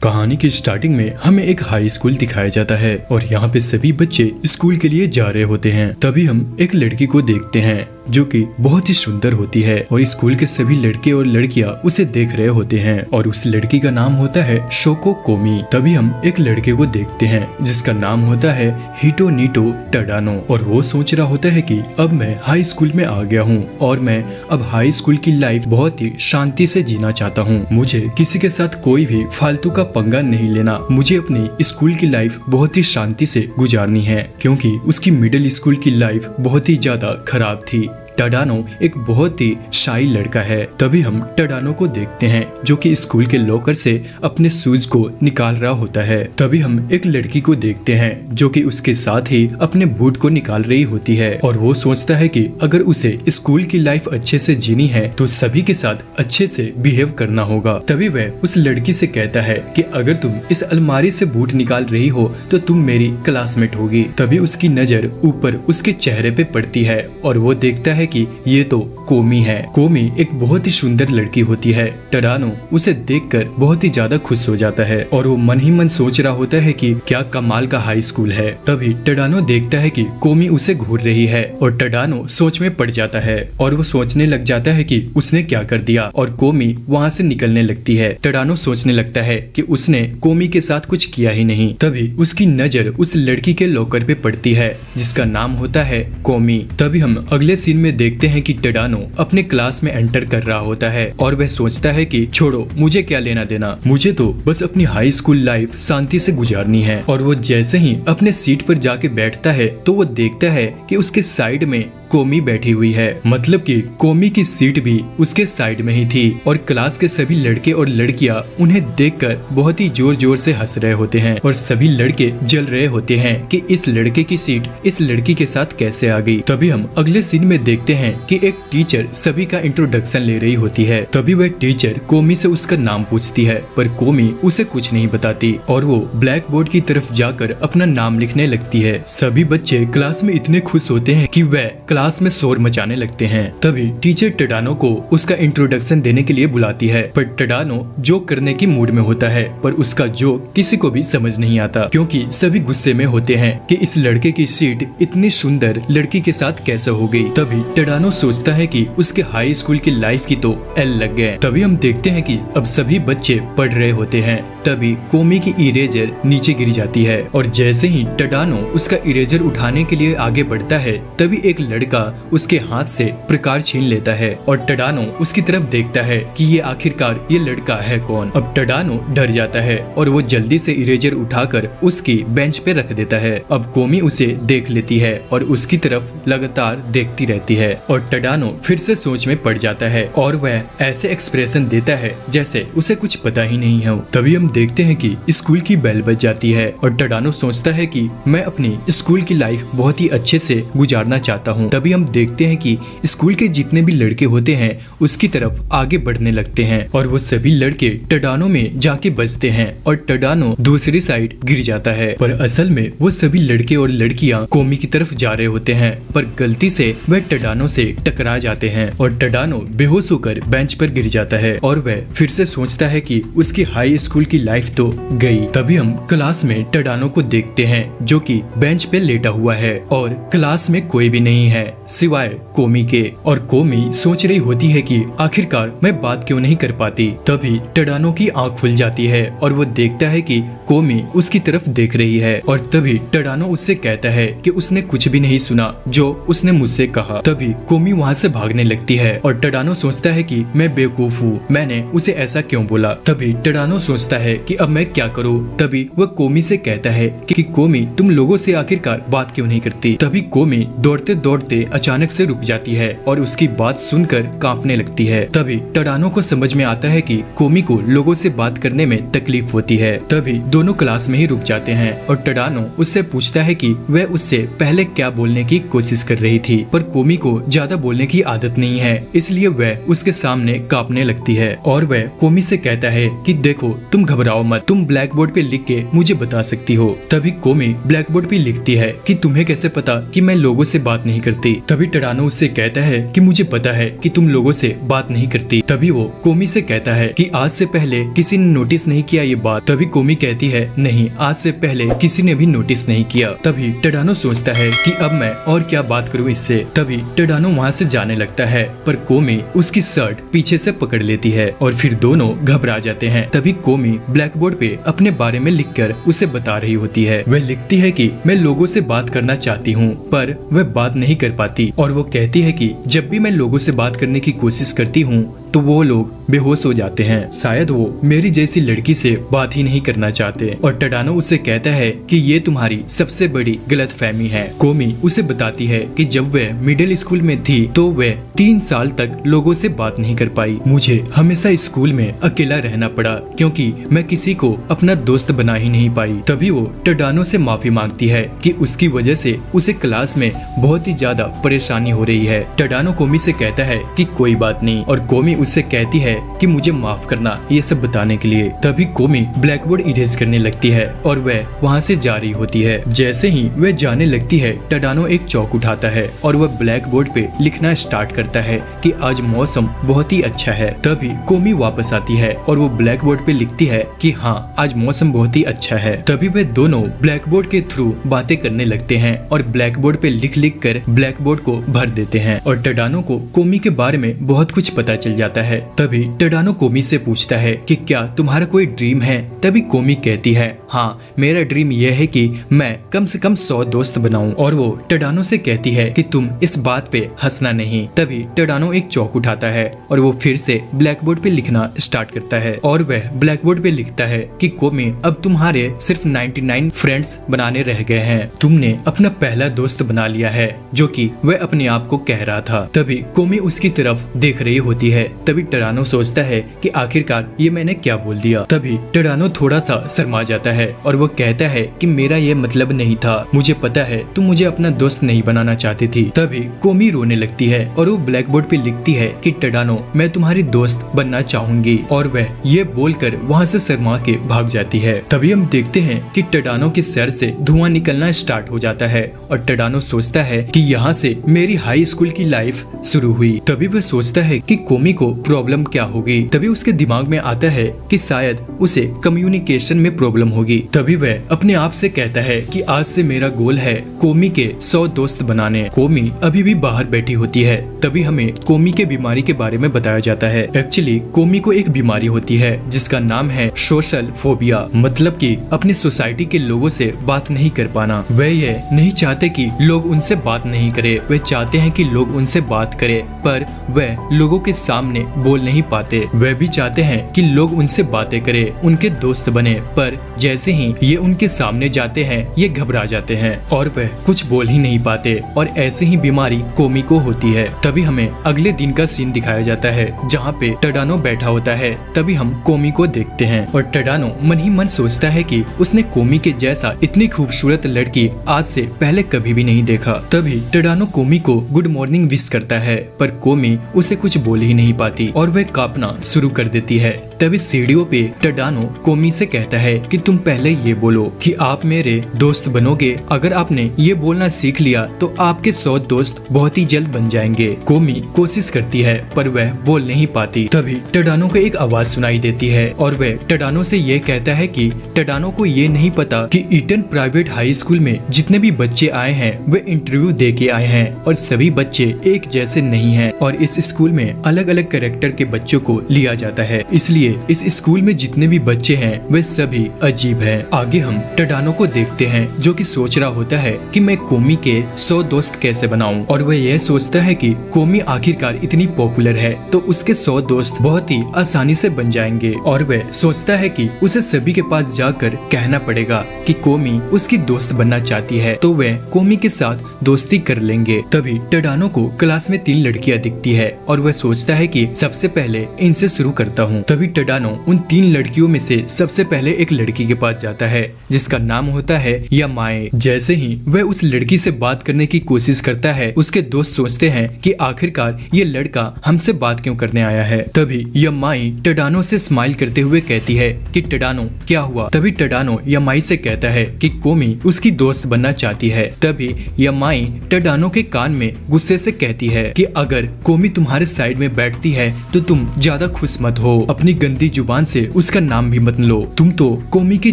कहानी की स्टार्टिंग में हमें एक हाई स्कूल दिखाया जाता है और यहाँ पे सभी बच्चे स्कूल के लिए जा रहे होते हैं। तभी हम एक लड़की को देखते हैं जो कि बहुत ही सुंदर होती है और स्कूल के सभी लड़के और लड़कियां उसे देख रहे होते हैं और उस लड़की का नाम होता है शोको कोमी। तभी हम एक लड़के को देखते हैं जिसका नाम होता है हिटोनीटो टडानो और वो सोच रहा होता है कि अब मैं हाई स्कूल में आ गया हूँ और मैं अब हाई स्कूल की लाइफ बहुत ही शांति से जीना चाहता हूँ। मुझे किसी के साथ कोई भी फालतू का पंगा नहीं लेना। मुझे अपनी स्कूल की लाइफ बहुत ही शांति से गुजारनी है क्योंकि उसकी मिडिल स्कूल की लाइफ बहुत ही ज्यादा खराब थी। टडानो एक बहुत ही शाई लड़का है। तभी हम टडानो को देखते हैं जो कि स्कूल के लॉकर से अपने शूज को निकाल रहा होता है। तभी हम एक लड़की को देखते हैं जो कि उसके साथ ही अपने बूट को निकाल रही होती है और वो सोचता है कि अगर उसे स्कूल की लाइफ अच्छे से जीनी है तो सभी के साथ अच्छे से बिहेव करना होगा। तभी वह उस लड़की से कहता है कि अगर तुम इस अलमारी से बूट निकाल रही हो तो तुम मेरी क्लासमेट होगी। तभी उसकी नजर ऊपर उसके चेहरे पे पड़ती है और वो देखता है कि ये तो कोमी है। कोमी एक बहुत ही सुंदर लड़की होती है। टडानो उसे देखकर बहुत ही ज्यादा खुश हो जाता है और वो मन ही मन सोच रहा होता है कि क्या कमाल का हाई स्कूल है। तभी टडानो देखता है कि कोमी उसे घूर रही है और टडानो सोच में पड़ जाता है और वो सोचने लग जाता है कि उसने क्या कर दिया और कोमी वहाँ से निकलने लगती है। टडानो सोचने लगता है कि उसने कोमी के साथ कुछ किया ही नहीं। तभी उसकी नजर उस लड़की के लॉकर पे पड़ती है जिसका नाम होता है कोमी। तभी हम अगले सीन में देखते हैं कि टडानो अपने क्लास में एंटर कर रहा होता है और वह सोचता है कि छोड़ो, मुझे क्या लेना देना, मुझे तो बस अपनी हाई स्कूल लाइफ शांति से गुजारनी है। और वो जैसे ही अपने सीट पर जाके बैठता है तो वो देखता है कि उसके साइड में कोमी बैठी हुई है। मतलब कि कोमी की सीट भी उसके साइड में ही थी और क्लास के सभी लड़के और लड़कियां उन्हें देखकर बहुत ही जोर जोर से हंस रहे होते हैं और सभी लड़के जल रहे होते हैं कि इस लड़के की सीट इस लड़की के साथ कैसे आ गई। तभी हम अगले सीन में देखते हैं कि एक टीचर सभी का इंट्रोडक्शन ले रही होती है। तभी वह टीचर कोमी से उसका नाम पूछती है पर कोमी उसे कुछ नहीं बताती और वो ब्लैक बोर्ड की तरफ जाकर अपना नाम लिखने लगती है। सभी बच्चे क्लास में इतने खुश होते हैं कि वह क्लास में शोर मचाने लगते हैं। तभी टीचर टडानो को उसका इंट्रोडक्शन देने के लिए बुलाती है पर टडानो जोक करने की मूड में होता है पर उसका जोक किसी को भी समझ नहीं आता क्योंकि सभी गुस्से में होते हैं कि इस लड़के की सीट इतनी सुंदर लड़की के साथ कैसे हो गई। तभी टडानो सोचता है कि उसके हाई स्कूल की लाइफ की तो एल लग गए। तभी हम देखते हैं कि अब सभी बच्चे पढ़ रहे होते हैं। तभी कोमी की इरेजर नीचे गिर जाती है और जैसे ही टडानो उसका इरेजर उठाने के लिए आगे बढ़ता है तभी एक लड़का उसके हाथ से प्रकार छीन लेता है और टडानो उसकी तरफ देखता है कि ये आखिरकार ये लड़का है कौन। अब टडानो डर जाता है और वो जल्दी से इरेजर उठाकर उसकी बेंच पे रख देता है। अब कोमी उसे देख लेती है और उसकी तरफ लगातार देखती रहती है और टडानो फिर से सोच में पड़ जाता है और वह ऐसे एक्सप्रेशन देता है जैसे उसे कुछ पता ही नहीं है। तभी हम देखते हैं कि स्कूल की बेल बज जाती है और टडानो सोचता है कि मैं अपनी स्कूल की लाइफ बहुत ही अच्छे से गुजारना चाहता हूँ। तभी हम देखते हैं कि स्कूल के जितने भी लड़के होते हैं उसकी तरफ आगे बढ़ने लगते हैं और वो सभी लड़के टडानो में जाके बजते हैं और टडानो दूसरी साइड गिर जाता है। पर असल में वो सभी लड़के और लड़कियां कोमी की तरफ जा रहे होते हैं पर गलती से वह टडानो से टकरा जाते हैं और टडानो बेहोश होकर बेंच पर गिर जाता है और वह फिर से सोचता है कि उसकी हाई स्कूल की लाइफ तो गई। तभी हम क्लास में टडानो को देखते हैं जो कि बेंच पे लेटा हुआ है और क्लास में कोई भी नहीं है सिवाय कोमी के और कोमी सोच रही होती है कि आखिरकार मैं बात क्यों नहीं कर पाती। तभी टडानो की आंख खुल जाती है और वो देखता है कि कोमी उसकी तरफ देख रही है और तभी टडानो उससे कहता है कि उसने कुछ भी नहीं सुना जो उसने मुझसे कहा। तभी कोमी वहाँ से भागने लगती है और टडानो सोचता है कि मैं बेवकूफ हूँ, मैंने उसे ऐसा क्यों बोला। तभी टडानो सोचता है कि अब मैं क्या करूँ। तभी वह कोमी से कहता है कि कोमी तुम लोगों से आखिरकार बात क्यों नहीं करती। तभी कोमी दौड़ते दौड़ते अचानक से रुक जाती है और उसकी बात सुनकर कांपने लगती है। तभी टडानो को समझ में आता है कि कोमी को लोगों से बात करने में तकलीफ होती है। तभी दोनों क्लास में ही रुक जाते हैं और टडानो उससे पूछता है कि वह उससे पहले क्या बोलने की कोशिश कर रही थी पर कोमी को ज्यादा बोलने की आदत नहीं है इसलिए वह उसके सामने कांपने लगती है और वह कोमी से कहता है कि देखो तुम घबरा घबराओ मत, तुम ब्लैक बोर्ड पे लिख के मुझे बता सकती हो। तभी कोमी ब्लैक बोर्ड पे लिखती है कि तुम्हें कैसे पता कि मैं लोगों से बात नहीं करती। तभी टडानो उससे कहता है कि मुझे पता है कि तुम लोगों से बात नहीं करती। तभी वो कोमी से कहता है कि आज से पहले किसी ने नोटिस नहीं किया ये बात। तभी कोमी कहती है नहीं, आज से पहले किसी ने भी नोटिस नहीं किया। तभी टडानो सोचता है कि अब मैं और क्या बात करूं इससे। तभी टडानो वहाँ से जाने लगता है, पर कोमी उसकी शर्ट पीछे से पकड़ लेती है और फिर दोनों घबरा जाते हैं। तभी कोमी ब्लैक बोर्ड पे अपने बारे में लिखकर उसे बता रही होती है। वह लिखती है कि मैं लोगों से बात करना चाहती हूँ, पर वह बात नहीं कर पाती। और वो कहती है कि जब भी मैं लोगों से बात करने की कोशिश करती हूँ तो वो लोग बेहोश हो जाते हैं। शायद वो मेरी जैसी लड़की से बात ही नहीं करना चाहते। और टडानो उसे कहता है कि ये तुम्हारी सबसे बड़ी गलतफहमी है। कोमी उसे बताती है कि जब वह मिडिल स्कूल में थी तो वह 3 साल तक लोगों से बात नहीं कर पाई। मुझे हमेशा स्कूल में अकेला रहना पड़ा क्योंकि मैं किसी को अपना दोस्त बना ही नहीं पाई। तभी वो टडानो से माफी मांगती है कि उसकी वजह से उसे क्लास में बहुत ही ज्यादा परेशानी हो रही है। टडानो कोमी से कहता है कि कोई बात नहीं, और कोमी उससे कहती है कि मुझे माफ करना ये सब बताने के लिए। तभी कोमी ब्लैक बोर्ड इरेज करने लगती है और वह वहाँ से जा रही होती है। जैसे ही वह जाने लगती है, टडानो एक चौक उठाता है और वह ब्लैक बोर्ड पे लिखना स्टार्ट करता है कि आज मौसम बहुत ही अच्छा है। तभी कोमी वापस आती है और वो ब्लैक बोर्ड पे लिखती है कि हाँ, आज मौसम बहुत ही अच्छा है। तभी वे दोनों ब्लैक बोर्ड के थ्रू बातें करने लगते हैं और ब्लैक बोर्ड पे लिख लिख कर ब्लैक बोर्ड को भर देते हैं। और टडानो को कोमी के बारे में बहुत कुछ पता चल जाता है। तभी टडानो कोमी से पूछता है कि क्या तुम्हारा कोई ड्रीम है। तभी कोमी कहती है हाँ, मेरा ड्रीम यह है कि मैं कम से कम 100 दोस्त बनाऊं। और वो टडानो से कहती है कि तुम इस बात पे हंसना नहीं। तभी टडानो एक चौक उठाता है और वो फिर से ब्लैक बोर्ड पे लिखना स्टार्ट करता है और वह ब्लैक बोर्ड पे लिखता है कि कोमी, अब तुम्हारे सिर्फ 99 फ्रेंड्स बनाने रह गए हैं। तुमने अपना पहला दोस्त बना लिया है, जो कि वह अपने आप को कह रहा था। तभी कोमी उसकी तरफ देख रही होती है। तभी टडानो सोचता है कि आखिरकार ये मैंने क्या बोल दिया। तभी टडानो थोड़ा सा शर्मा जाता है और वो कहता है कि मेरा ये मतलब नहीं था, मुझे पता है तुम मुझे अपना दोस्त नहीं बनाना चाहती थी। तभी कोमी रोने लगती है और वो ब्लैक बोर्ड पे लिखती है कि टडानो, मैं तुम्हारी दोस्त बनना चाहूंगी। और वह ये बोलकर वहाँ से शर्मा के भाग जाती है। तभी हम देखते हैं कि टडानो के सर से धुआं निकलना स्टार्ट हो जाता है और टडानो सोचता है कि यहाँ से मेरी हाई स्कूल की लाइफ शुरू हुई। तभी वह सोचता है कि कोमी को प्रॉब्लम क्या होगी। तभी उसके दिमाग में आता है कि शायद उसे कम्युनिकेशन में प्रॉब्लम होगी। तभी वह अपने आप से कहता है कि आज से मेरा गोल है कोमी के 100 दोस्त बनाने। कोमी अभी भी बाहर बैठी होती है। तभी हमें कोमी के बीमारी के बारे में बताया जाता है। एक्चुअली कोमी को एक बीमारी होती है जिसका नाम है सोशल फोबिया, मतलब कि अपनी सोसाइटी के लोगों से बात नहीं कर पाना। वह ये नहीं चाहते कि लोग उनसे बात नहीं करे, वे चाहते हैं कि लोग उनसे बात करे, पर वह लोगों के सामने बोल नहीं पाते। वह भी चाहते हैं कि लोग उनसे बातें करें, उनके दोस्त बने, पर जैसे ही ये उनके सामने जाते हैं ये घबरा जाते हैं और वह कुछ बोल ही नहीं पाते। और ऐसे ही बीमारी कोमी को होती है। तभी हमें अगले दिन का सीन दिखाया जाता है जहाँ पे टडानो बैठा होता है। तभी हम कोमी को देखते हैं और टडानो मन ही मन सोचता है कि उसने कोमी के जैसा इतनी खूबसूरत लड़की आज से पहले कभी भी नहीं देखा। तभी टडानो कोमी को गुड मॉर्निंग विश करता है, पर कोमी उसे कुछ बोल ही नहीं पाती और वह कांपना शुरू कर देती है। तभी सीढ़ियों पे टडानो कोमी से कहता है कि तुम पहले ये बोलो कि आप मेरे दोस्त बनोगे। अगर आपने ये बोलना सीख लिया तो आपके 100 दोस्त बहुत ही जल्द बन जाएंगे। कोमी कोशिश करती है पर वह बोल नहीं पाती। तभी टडानो को एक आवाज सुनाई देती है और वह टडानो से ये कहता है कि टडानो को ये नहीं पता कि ईटन प्राइवेट हाई स्कूल में जितने भी बच्चे आए हैं वे इंटरव्यू दे के आए हैं और सभी बच्चे एक जैसे नहीं हैं और इस स्कूल में अलग अलग कैरेक्टर के बच्चों को लिया जाता है, इसलिए इस स्कूल में जितने भी बच्चे हैं वे सभी अजीब हैं। आगे हम टडानो को देखते हैं जो कि सोच रहा होता है कि मैं कोमी के 100 दोस्त कैसे बनाऊं, और वह यह सोचता है कि कोमी आखिरकार इतनी पॉपुलर है तो उसके 100 दोस्त बहुत ही आसानी से बन जाएंगे। और वह सोचता है कि उसे सभी के पास जाकर कहना पड़ेगा कि कोमी उसकी दोस्त बनना चाहती है तो वह कोमी के साथ दोस्ती कर लेंगे। तभी टडानो को क्लास में 3 लड़कियां दिखती है और वह सोचता है कि सबसे पहले इनसे शुरू करता हूँ। तभी टडानो उन 3 लड़कियों में से सबसे पहले एक लड़की के पास जाता है जिसका नाम होता है यामाए। जैसे ही वह उस लड़की से बात करने की कोशिश करता है, उसके दोस्त सोचते हैं कि आखिरकार ये लड़का हमसे बात क्यों करने आया है। तभी यामाई टडानो से स्माइल करते हुए कहती है कि टडानो क्या हुआ। तभी टडानो यामाई से कहता है कि कोमी उसकी दोस्त बनना चाहती है। तभी यामाई टडानो के कान में गुस्से से कहती है कि अगर कोमी तुम्हारे साइड में बैठती है तो तुम ज्यादा खुश मत हो, अपनी गंदी जुबान से उसका नाम भी मत लो, तुम तो कोमी की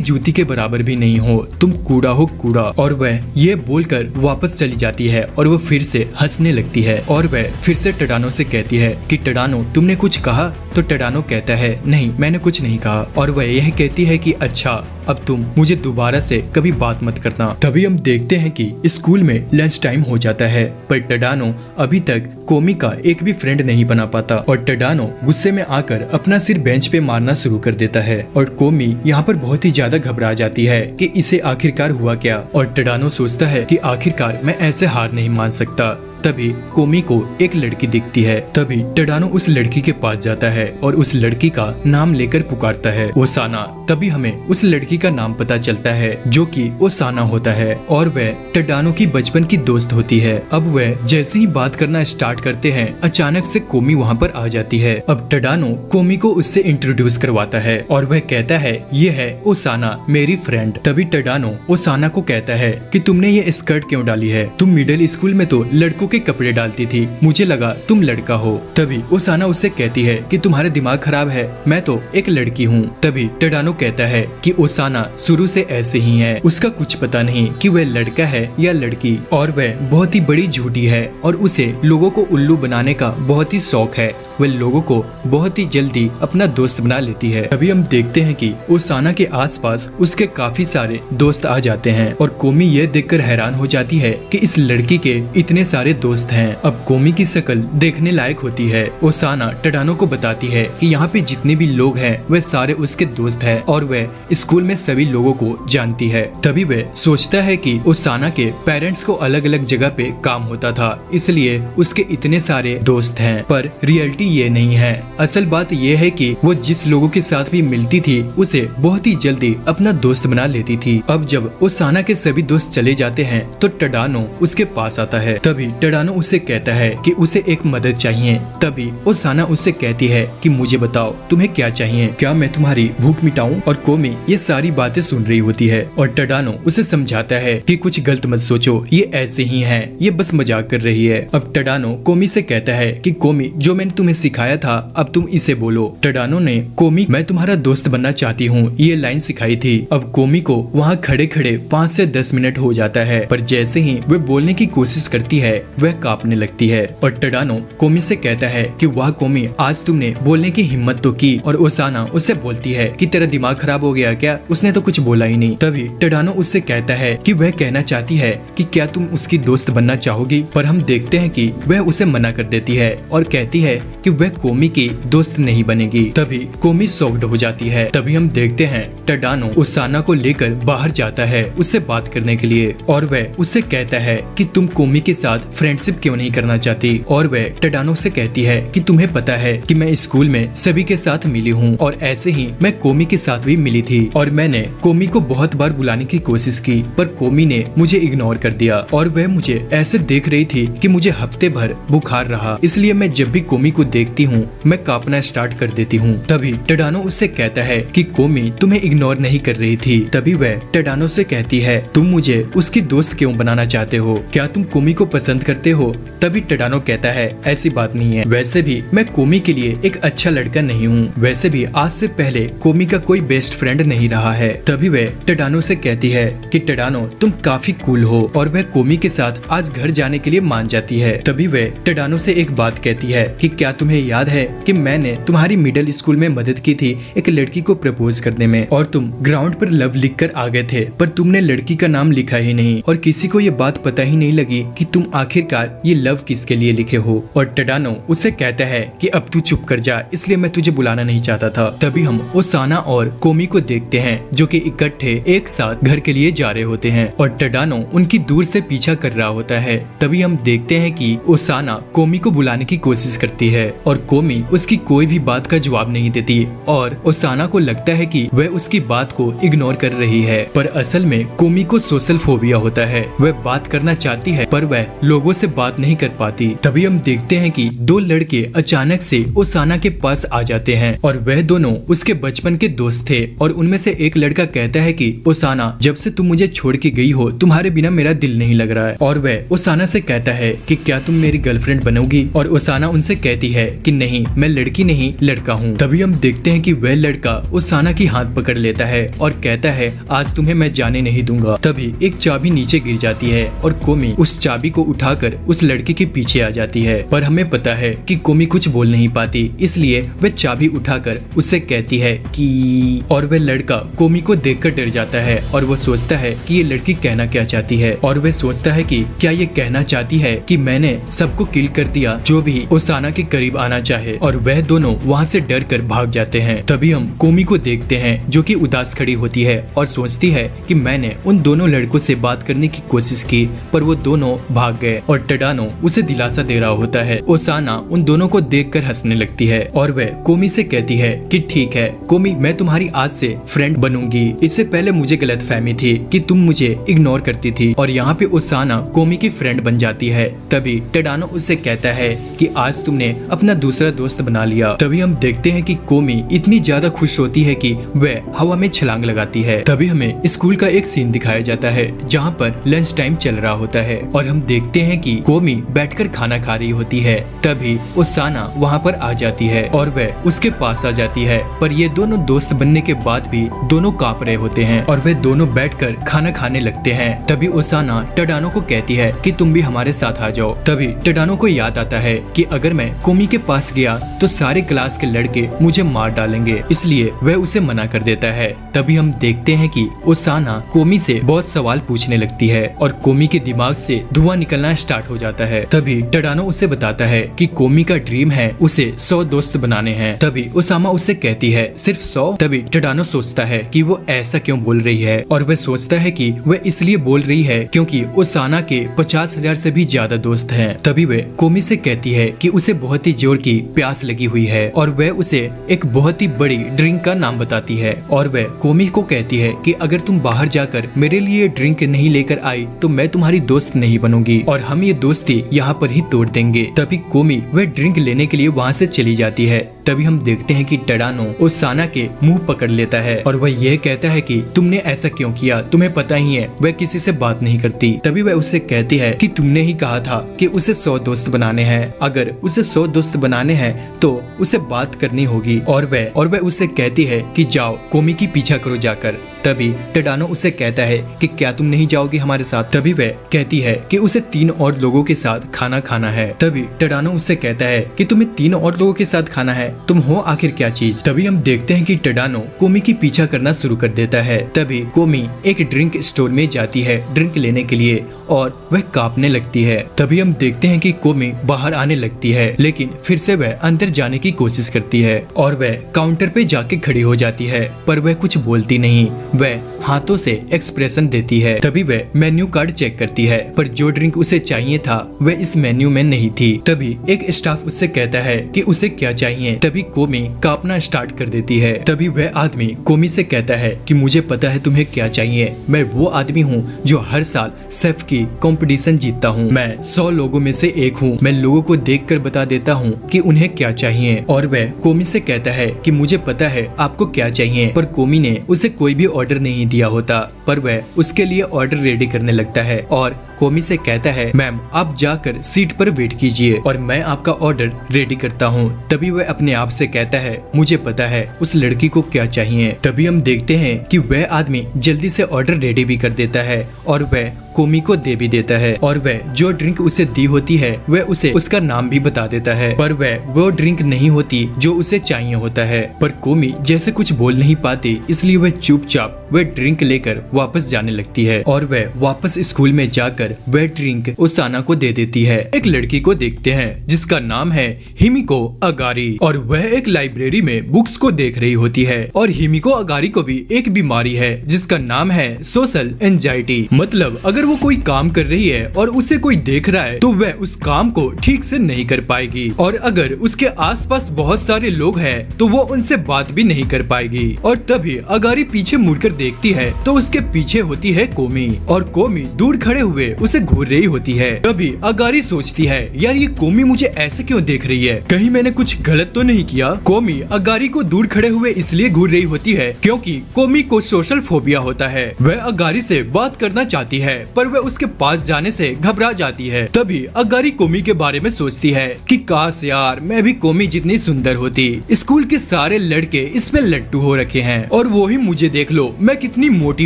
जूती के बराबर भी नहीं हो, तुम कूड़ा हो कूड़ा। और वह ये बोलकर वापस चली जाती है और वह फिर से हंसने लगती है और वह फिर से टडानो से कहती है कि टडानो तुमने कुछ कहा। तो टडानो कहता है नहीं मैंने कुछ नहीं कहा। और वह यह कहती है कि अच्छा अब तुम मुझे दोबारा से कभी बात मत करना। तभी हम देखते हैं कि स्कूल में लंच टाइम हो जाता है पर टडानो अभी तक कोमी का एक भी फ्रेंड नहीं बना पाता और टडानो गुस्से में आकर अपना सिर बेंच पे मारना शुरू कर देता है और कोमी यहाँ पर बहुत ही ज्यादा घबरा जाती है कि इसे आखिरकार हुआ क्या। और टडानो सोचता है कि आखिरकार मैं ऐसे हार नहीं मान सकता। तभी कोमी को एक लड़की दिखती है। तभी टडानो उस लड़की के पास जाता है और उस लड़की का नाम लेकर पुकारता है ओसाना। तभी हमें उस लड़की का नाम पता चलता है जो कि ओसाना होता है और वह टडानो की बचपन की दोस्त होती है। अब वह जैसे ही बात करना स्टार्ट करते हैं अचानक से कोमी वहाँ पर आ जाती है। अब टडानो कोमी को उससे इंट्रोड्यूस करवाता है और वह कहता है ये है ओसाना मेरी फ्रेंड। तभी टडानो ओसाना को कहता है कि तुमने ये स्कर्ट क्यों डाली है, तुम मिडिल स्कूल में तो लड़कों के कपड़े डालती थी, मुझे लगा तुम लड़का हो। तभी ओसाना उससे कहती है कि तुम्हारा दिमाग खराब है, मैं तो एक लड़की हूँ। तभी टडानो कहता है कि ओसाना शुरू से ऐसे ही है, उसका कुछ पता नहीं कि वह लड़का है या लड़की और वह बहुत ही बड़ी झूठी है और उसे लोगों को उल्लू बनाने का बहुत ही शौक है। वह लोगों को बहुत ही जल्दी अपना दोस्त बना लेती है। तभी हम देखते हैं कि ओसाना के आसपास उसके काफी सारे दोस्त आ जाते हैं और कोमी यह देखकर हैरान हो जाती है कि इस लड़की के इतने सारे दोस्त हैं। अब कोमी की शक्ल देखने लायक होती है। ओसाना टडानो को बताती है कि यहाँ पे जितने भी लोग हैं वह सारे उसके दोस्त हैं और वह स्कूल में सभी लोगों को जानती है। तभी वह सोचता है कि ओसाना के पेरेंट्स को अलग अलग जगह पे काम होता था इसलिए उसके इतने सारे दोस्त हैं, पर रियलिटी ये नहीं है। असल बात ये है कि वो जिस लोगों के साथ भी मिलती थी उसे बहुत ही जल्दी अपना दोस्त बना लेती थी। अब जब ओसाना के सभी दोस्त चले जाते हैं तो टडानो उसके पास आता है। तभी टडानो उससे कहता है कि उसे एक मदद चाहिए। तभी ओसाना उससे कहती है कि मुझे बताओ तुम्हें क्या चाहिए, क्या मैं तुम्हारी भूख मिटाऊं। और कोमी ये सारी बातें सुन रही होती है और टडानो उसे समझाता है कि कुछ गलत मत सोचो, ये ऐसे ही है, ये बस मजाक कर रही है। अब टडानो कोमी से कहता है कि कोमी जो मैंने तुम्हें सिखाया था अब तुम इसे बोलो। टडानो ने कोमी मैं तुम्हारा दोस्त बनना चाहती हूँ ये लाइन सिखाई थी। अब कोमी को वहाँ खड़े खड़े 5 से 10 मिनट हो जाता है, पर जैसे ही वह बोलने की कोशिश करती है वह कांपने लगती है। और टडानो कोमी से कहता है कि वाह कोमी आज तुमने बोलने की हिम्मत तो की। और ओसाना उससे बोलती है कि तेरा दिमाग खराब हो गया क्या, उसने तो कुछ बोला ही नहीं। तभी टडानो उससे कहता है कि वह कहना चाहती है कि क्या तुम उसकी दोस्त बनना चाहोगी, पर हम देखते हैं कि वह उसे मना कर देती है और कहती है कि वह कोमी की दोस्त नहीं बनेगी। तभी कोमी शॉक्ड हो जाती है। तभी हम देखते हैं टडानो ओसाना को लेकर बाहर जाता है उससे बात करने के लिए और वह उससे कहता है कि तुम कोमी के साथ फ्रेंडशिप क्यों नहीं करना चाहती। और वह टडानो से कहती है कि तुम्हें पता है कि मैं स्कूल में सभी के साथ मिली हूँ और ऐसे ही मैं कोमी के साथ भी मिली थी और मैंने कोमी को बहुत बार बुलाने की कोशिश की पर कोमी ने मुझे इग्नोर कर दिया और वह मुझे ऐसे देख रही थी कि मुझे हफ्ते भर बुखार रहा, इसलिए मैं जब भी कोमी को देखती हूँ मैं कांपना स्टार्ट कर देती हूँ। तभी टडानो उससे कहता है कि कोमी तुम्हें इग्नोर नहीं कर रही थी। तभी वह टडानो से कहती है तुम मुझे उसकी दोस्त क्यों बनाना चाहते हो, क्या तुम कोमी को पसंद करते हो। तभी टडानो कहता है ऐसी बात नहीं है, वैसे भी मैं कोमी के लिए एक अच्छा लड़का नहीं हूँ, वैसे भी आज से पहले कोमी का कोई बेस्ट फ्रेंड नहीं रहा है। तभी वह टडानो से कहती है कि टडानो तुम काफी कूल हो और वह कोमी के साथ आज घर जाने के लिए मान जाती है। तभी वह टडानो से एक बात कहती है कि क्या तुम्हें याद है कि मैंने तुम्हारी मिडिल स्कूल में मदद की थी एक लड़की को प्रपोज करने में और तुम ग्राउंड पर लव लिख कर आ गए थे पर तुमने लड़की का नाम लिखा ही नहीं और किसी को ये बात पता ही नहीं लगी कि तुम आखिर आखिरकार ये लव किसके लिए लिखे हो। और टडानो उसे कहता है कि अब तू चुप कर जा, इसलिए मैं तुझे बुलाना नहीं चाहता था। तभी हम ओसाना और कोमी को देखते हैं जो कि इकट्ठे एक साथ घर के लिए जा रहे होते हैं और टडानो उनकी दूर से पीछा कर रहा होता है। तभी हम देखते हैं कि ओसाना कोमी को बुलाने की कोशिश करती है और कोमी उसकी कोई भी बात का जवाब नहीं देती और ओसाना को लगता है कि वह उसकी बात को इग्नोर कर रही है, पर असल में कोमी को सोशल फोबिया होता है। वह बात करना चाहती है पर वह लोगों से बात नहीं कर पाती। तभी हम देखते हैं कि दो लड़के अचानक से ओसाना के पास आ जाते हैं और वह दोनों उसके बचपन के दोस्त थे और उनमें से एक लड़का कहता है कि ओसाना, जब से तुम मुझे छोड़ के गई हो तुम्हारे बिना मेरा दिल नहीं लग रहा है। और वह ओसाना से कहता है कि क्या तुम मेरी गर्लफ्रेंड बनोगी। और ओसाना उनसे कहती है कि नहीं, मैं लड़की नहीं लड़का हूँ। तभी हम देखते हैं कि वह लड़का ओसाना की हाथ पकड़ लेता है और कहता है आज तुम्हें मैं जाने नहीं दूंगा। तभी एक चाबी नीचे गिर जाती है और कोमी उस चाबी को उठाकर उस लड़के के पीछे आ जाती है, पर हमें पता है कि कोमी कुछ बोल नहीं पाती, इसलिए वह चाबी उठाकर उससे कहती है कि, और वह लड़का कोमी को देखकर डर जाता है और वो सोचता है कि ये लड़की कहना क्या चाहती है। और वह सोचता है कि क्या ये कहना चाहती है कि मैंने सबको किल कर दिया जो भी ओसाना के करीब आना चाहे। और वह दोनों वहाँ से डर कर भाग जाते हैं। तभी हम कोमी को देखते हैं जो कि उदास खड़ी होती है और सोचती है कि मैंने उन दोनों लड़कों से बात करने की कोशिश की पर वो दोनों भाग गए। और टडानो उसे दिलासा दे रहा होता है। ओसाना उन दोनों को देखकर हंसने लगती है और वह कोमी से कहती है कि ठीक है कोमी, मैं तुम्हारी आज से फ्रेंड बनूंगी। इससे पहले मुझे गलतफहमी थी कि तुम मुझे इग्नोर करती थी। और यहाँ पे ओसाना कोमी की फ्रेंड बन जाती है। तभी टडानो उससे कहता है कि आज तुमने अपना दूसरा दोस्त बना लिया। तभी हम देखते हैं कि कोमी इतनी ज्यादा खुश होती है कि वह हवा में छलांग लगाती है। तभी हमें स्कूल का एक सीन दिखाया जाता है जहाँ पर लंच टाइम चल रहा होता है और हम देखते हैं कि कोमी बैठकर खाना खा रही होती है। तभी ओसाना वहाँ पर आ जाती है और वह उसके पास आ जाती है, पर ये दोनों दोस्त बनने के बाद भी दोनों कांप रहे होते हैं और वे दोनों बैठकर खाना खाने लगते हैं। तभी ओसाना टडानो को कहती है कि तुम भी हमारे साथ आ जाओ। तभी टडानो को याद आता है कि अगर मैं कोमी के पास गया तो सारे क्लास के लड़के मुझे मार डालेंगे, इसलिए वह उसे मना कर देता है। तभी हम देखते हैं कि ओसाना कोमी से बहुत सवाल पूछने लगती है और कोमी के दिमाग से धुआं निकलना स्टार्ट हो जाता है। तभी टडानो उसे बताता है कि कोमी का ड्रीम है उसे 100 दोस्त बनाने हैं। तभी ओसामा उससे कहती है सिर्फ 100। तभी टडानो सोचता है कि वो ऐसा क्यों बोल रही है और वह सोचता है कि वह इसलिए बोल रही है क्योंकि ओसाना के 50,000 से भी ज्यादा दोस्त हैं। तभी वह कोमी से कहती है कि उसे बहुत ही जोर की प्यास लगी हुई है और वह उसे एक बहुत ही बड़ी ड्रिंक का नाम बताती है और वह कोमी को कहती है कि अगर तुम बाहर जाकर मेरे लिए ड्रिंक नहीं लेकर आई तो मैं तुम्हारी दोस्त नहीं बनूंगी और हम ये दोस्ती यहाँ पर ही तोड़ देंगे। तभी कोमी वह ड्रिंक लेने के लिए वहाँ से चली जाती है। तभी हम देखते हैं कि टडानो ओसाना के मुंह पकड़ लेता है और वह यह कहता है कि तुमने ऐसा क्यों किया, तुम्हें पता ही है वह किसी से बात नहीं करती। तभी वह उससे कहती है कि तुमने ही कहा था कि उसे 100 दोस्त बनाने हैं, अगर उसे 100 दोस्त बनाने हैं तो उसे बात करनी होगी। और वह उससे कहती है कि जाओ कोमी की पीछा करो जाकर। तभी टडानो उसे कहता है कि क्या तुम नहीं जाओगी हमारे साथ। तभी वह कहती है कि उसे 3 और लोगों के साथ खाना खाना है। तभी टडानो उससे कहता है कि तुम्हें 3 और लोगों के साथ खाना है, तुम हो आखिर क्या चीज। तभी हम देखते हैं कि टडानो कोमी की पीछा करना शुरू कर देता है। तभी कोमी एक ड्रिंक स्टोर में जाती है ड्रिंक लेने के लिए और वह कांपने लगती है। तभी हम देखते हैं कि कोमी बाहर आने लगती है, लेकिन फिर से वह अंदर जाने की कोशिश करती है और वह काउंटर पे जाके खड़ी हो जाती है, पर वह कुछ बोलती नहीं, वह हाथों से एक्सप्रेशन देती है। तभी वह मेन्यू कार्ड चेक करती है, पर जो ड्रिंक उसे चाहिए था वह इस मेन्यू में नहीं थी। तभी एक स्टाफ उससे कहता है कि उसे क्या चाहिए। तभी कोमी कांपना स्टार्ट कर देती है। तभी वह आदमी कोमी से कहता है कि मुझे पता है तुम्हें क्या चाहिए, मैं वो आदमी हूँ जो हर साल शेफ की कंपटीशन जीतता हूँ, मैं 100 लोगों में से एक हूँ, मैं लोगों को देखकर बता देता हूँ कि उन्हें क्या चाहिए। और वह कोमी से कहता है कि मुझे पता है आपको क्या चाहिए, पर कोमी ने उसे कोई भी ऑर्डर नहीं दिया होता, पर वह उसके लिए ऑर्डर रेडी करने लगता है और कोमी से कहता है मैम आप जाकर सीट पर वेट कीजिए और मैं आपका ऑर्डर रेडी करता हूँ। तभी वह अपने आप से कहता है मुझे पता है उस लड़की को क्या चाहिए। तभी हम देखते हैं कि वह आदमी जल्दी से ऑर्डर रेडी भी कर देता है और वह कोमी को दे भी देता है और वह जो ड्रिंक उसे दी होती है वह उसे उसका नाम भी बता देता है, पर वह वो ड्रिंक नहीं होती जो उसे चाहिए होता है। पर कोमी जैसे कुछ बोल नहीं पाती, इसलिए वह चुपचाप वह ड्रिंक लेकर वापस जाने लगती है और वह वापस स्कूल में जाकर कर वह ड्रिंक ओसाना को दे देती है। एक लड़की को देखते हैं जिसका नाम है हिमिको अगारी और वह एक लाइब्रेरी में बुक्स को देख रही होती है। और हिमिको अगारी को भी एक बीमारी है जिसका नाम है सोशल एंजाइटी। मतलब अगर वो कोई काम कर रही है और उसे कोई देख रहा है तो वह उस काम को ठीक से नहीं कर पाएगी, और अगर उसके आसपास बहुत सारे लोग हैं तो वो उनसे बात भी नहीं कर पाएगी। और तभी अगारी पीछे मुड़कर देखती है तो उसके पीछे होती है कोमी, और कोमी दूर खड़े हुए उसे घूर रही होती है। तभी अगारी सोचती है यार ये कोमी मुझे ऐसे क्यों देख रही है, कहीं मैंने कुछ गलत तो नहीं किया। कोमी अगारी को दूर खड़े हुए इसलिए घूर रही होती है क्योंकि कोमी को सोशल फोबिया होता है। वह अगारी से बात करना चाहती है पर वह उसके पास जाने से घबरा जाती है। तभी अगारी कोमी के बारे में सोचती है कि काश यार मैं भी कोमी जितनी सुंदर होती। स्कूल के सारे लड़के इसमें लट्टू हो रखे हैं और वो ही मुझे देख लो, मैं कितनी मोटी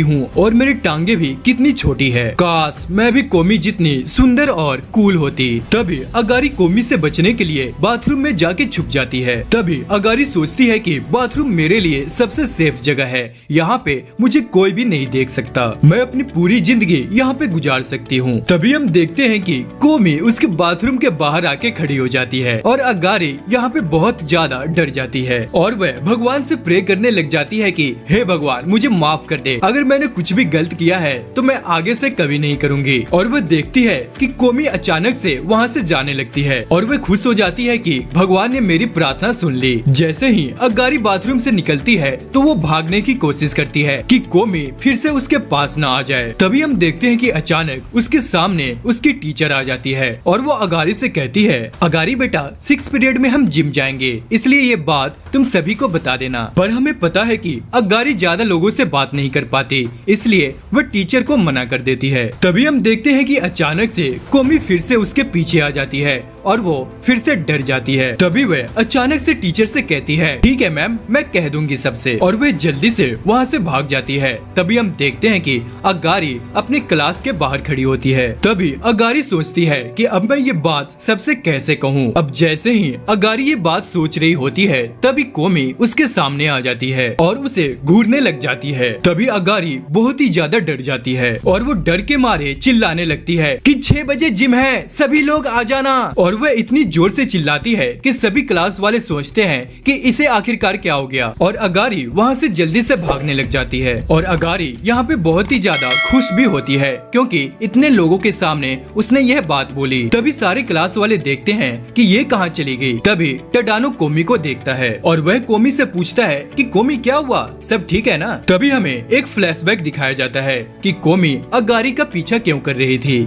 हूँ और मेरी टांगे भी कितनी छोटी है। काश मैं भी कोमी जितनी सुंदर और कूल होती। तभी अगारी कोमी से बचने के लिए बाथरूम में जाके छुप जाती है। तभी अगारी सोचती है कि बाथरूम मेरे लिए सबसे सेफ जगह है, यहाँ पे मुझे कोई भी नहीं देख सकता, मैं अपनी पूरी जिंदगी यहाँ पे गुजार सकती हूँ। तभी हम देखते हैं कि कोमी उसके बाथरूम के बाहर आके खड़ी हो जाती है और अगारी यहाँ पे बहुत ज्यादा डर जाती है और वह भगवान से प्रे करने लग जाती है कि हे भगवान मुझे माफ कर दे, अगर मैंने कुछ भी गलत किया है तो मैं आगे से कभी नहीं करूंगी। और वह देखती है कि कोमी अचानक से वहाँ से जाने लगती है और वह खुश हो जाती है कि भगवान ने मेरी प्रार्थना सुन ली। जैसे ही अगारी बाथरूम से निकलती है तो वो भागने की कोशिश करती है कि कोमी फिर से उसके पास न आ जाए। तभी हम देखते हैं कि अचानक उसके सामने उसकी टीचर आ जाती है और वो अगारी से कहती है अगारी बेटा 6 पीरियड में हम जिम जाएंगे, इसलिए ये बात तुम सभी को बता देना। पर हमें पता है कि अगारी ज्यादा लोगों से बात नहीं कर पाती, इसलिए वह टीचर को मना कर देती है। तभी हम देखते हैं कि अचानक से कोमी फिर से उसके पीछे आ जाती है और वो फिर से डर जाती है। तभी वह अचानक से टीचर से कहती है ठीक है मैम मैं कह दूंगी सबसे, और वह जल्दी से वहाँ से भाग जाती है। तभी हम देखते हैं कि अगारी अपनी क्लास के बाहर खड़ी होती है। तभी अगारी सोचती है कि अब मैं ये बात सबसे कैसे कहूँ। अब जैसे ही अगारी ये बात सोच रही होती है तभी कोमी उसके सामने आ जाती है और उसे घूरने लग जाती है। तभी अगारी बहुत ही ज्यादा डर जाती है और वो डर के मारे चिल्लाने लगती है कि 6 बजे जिम है, सभी लोग आ जाना। और वह इतनी जोर से चिल्लाती है कि सभी क्लास वाले सोचते हैं कि इसे आखिरकार क्या हो गया, और अगारी वहाँ से जल्दी से भागने लग जाती है। और अगारी यहाँ पे बहुत ही ज्यादा खुश भी होती है क्योंकि इतने लोगों के सामने उसने यह बात बोली। तभी सारे क्लास वाले देखते हैं कि ये कहाँ चली गई। तभी टडानो कोमी को देखता है और वह कोमी से पूछता है कि कोमी क्या हुआ, सब ठीक है ना। तभी हमें एक फ्लैशबैक दिखाया जाता है कि कोमी अगारी का पीछा क्यों कर रही थी।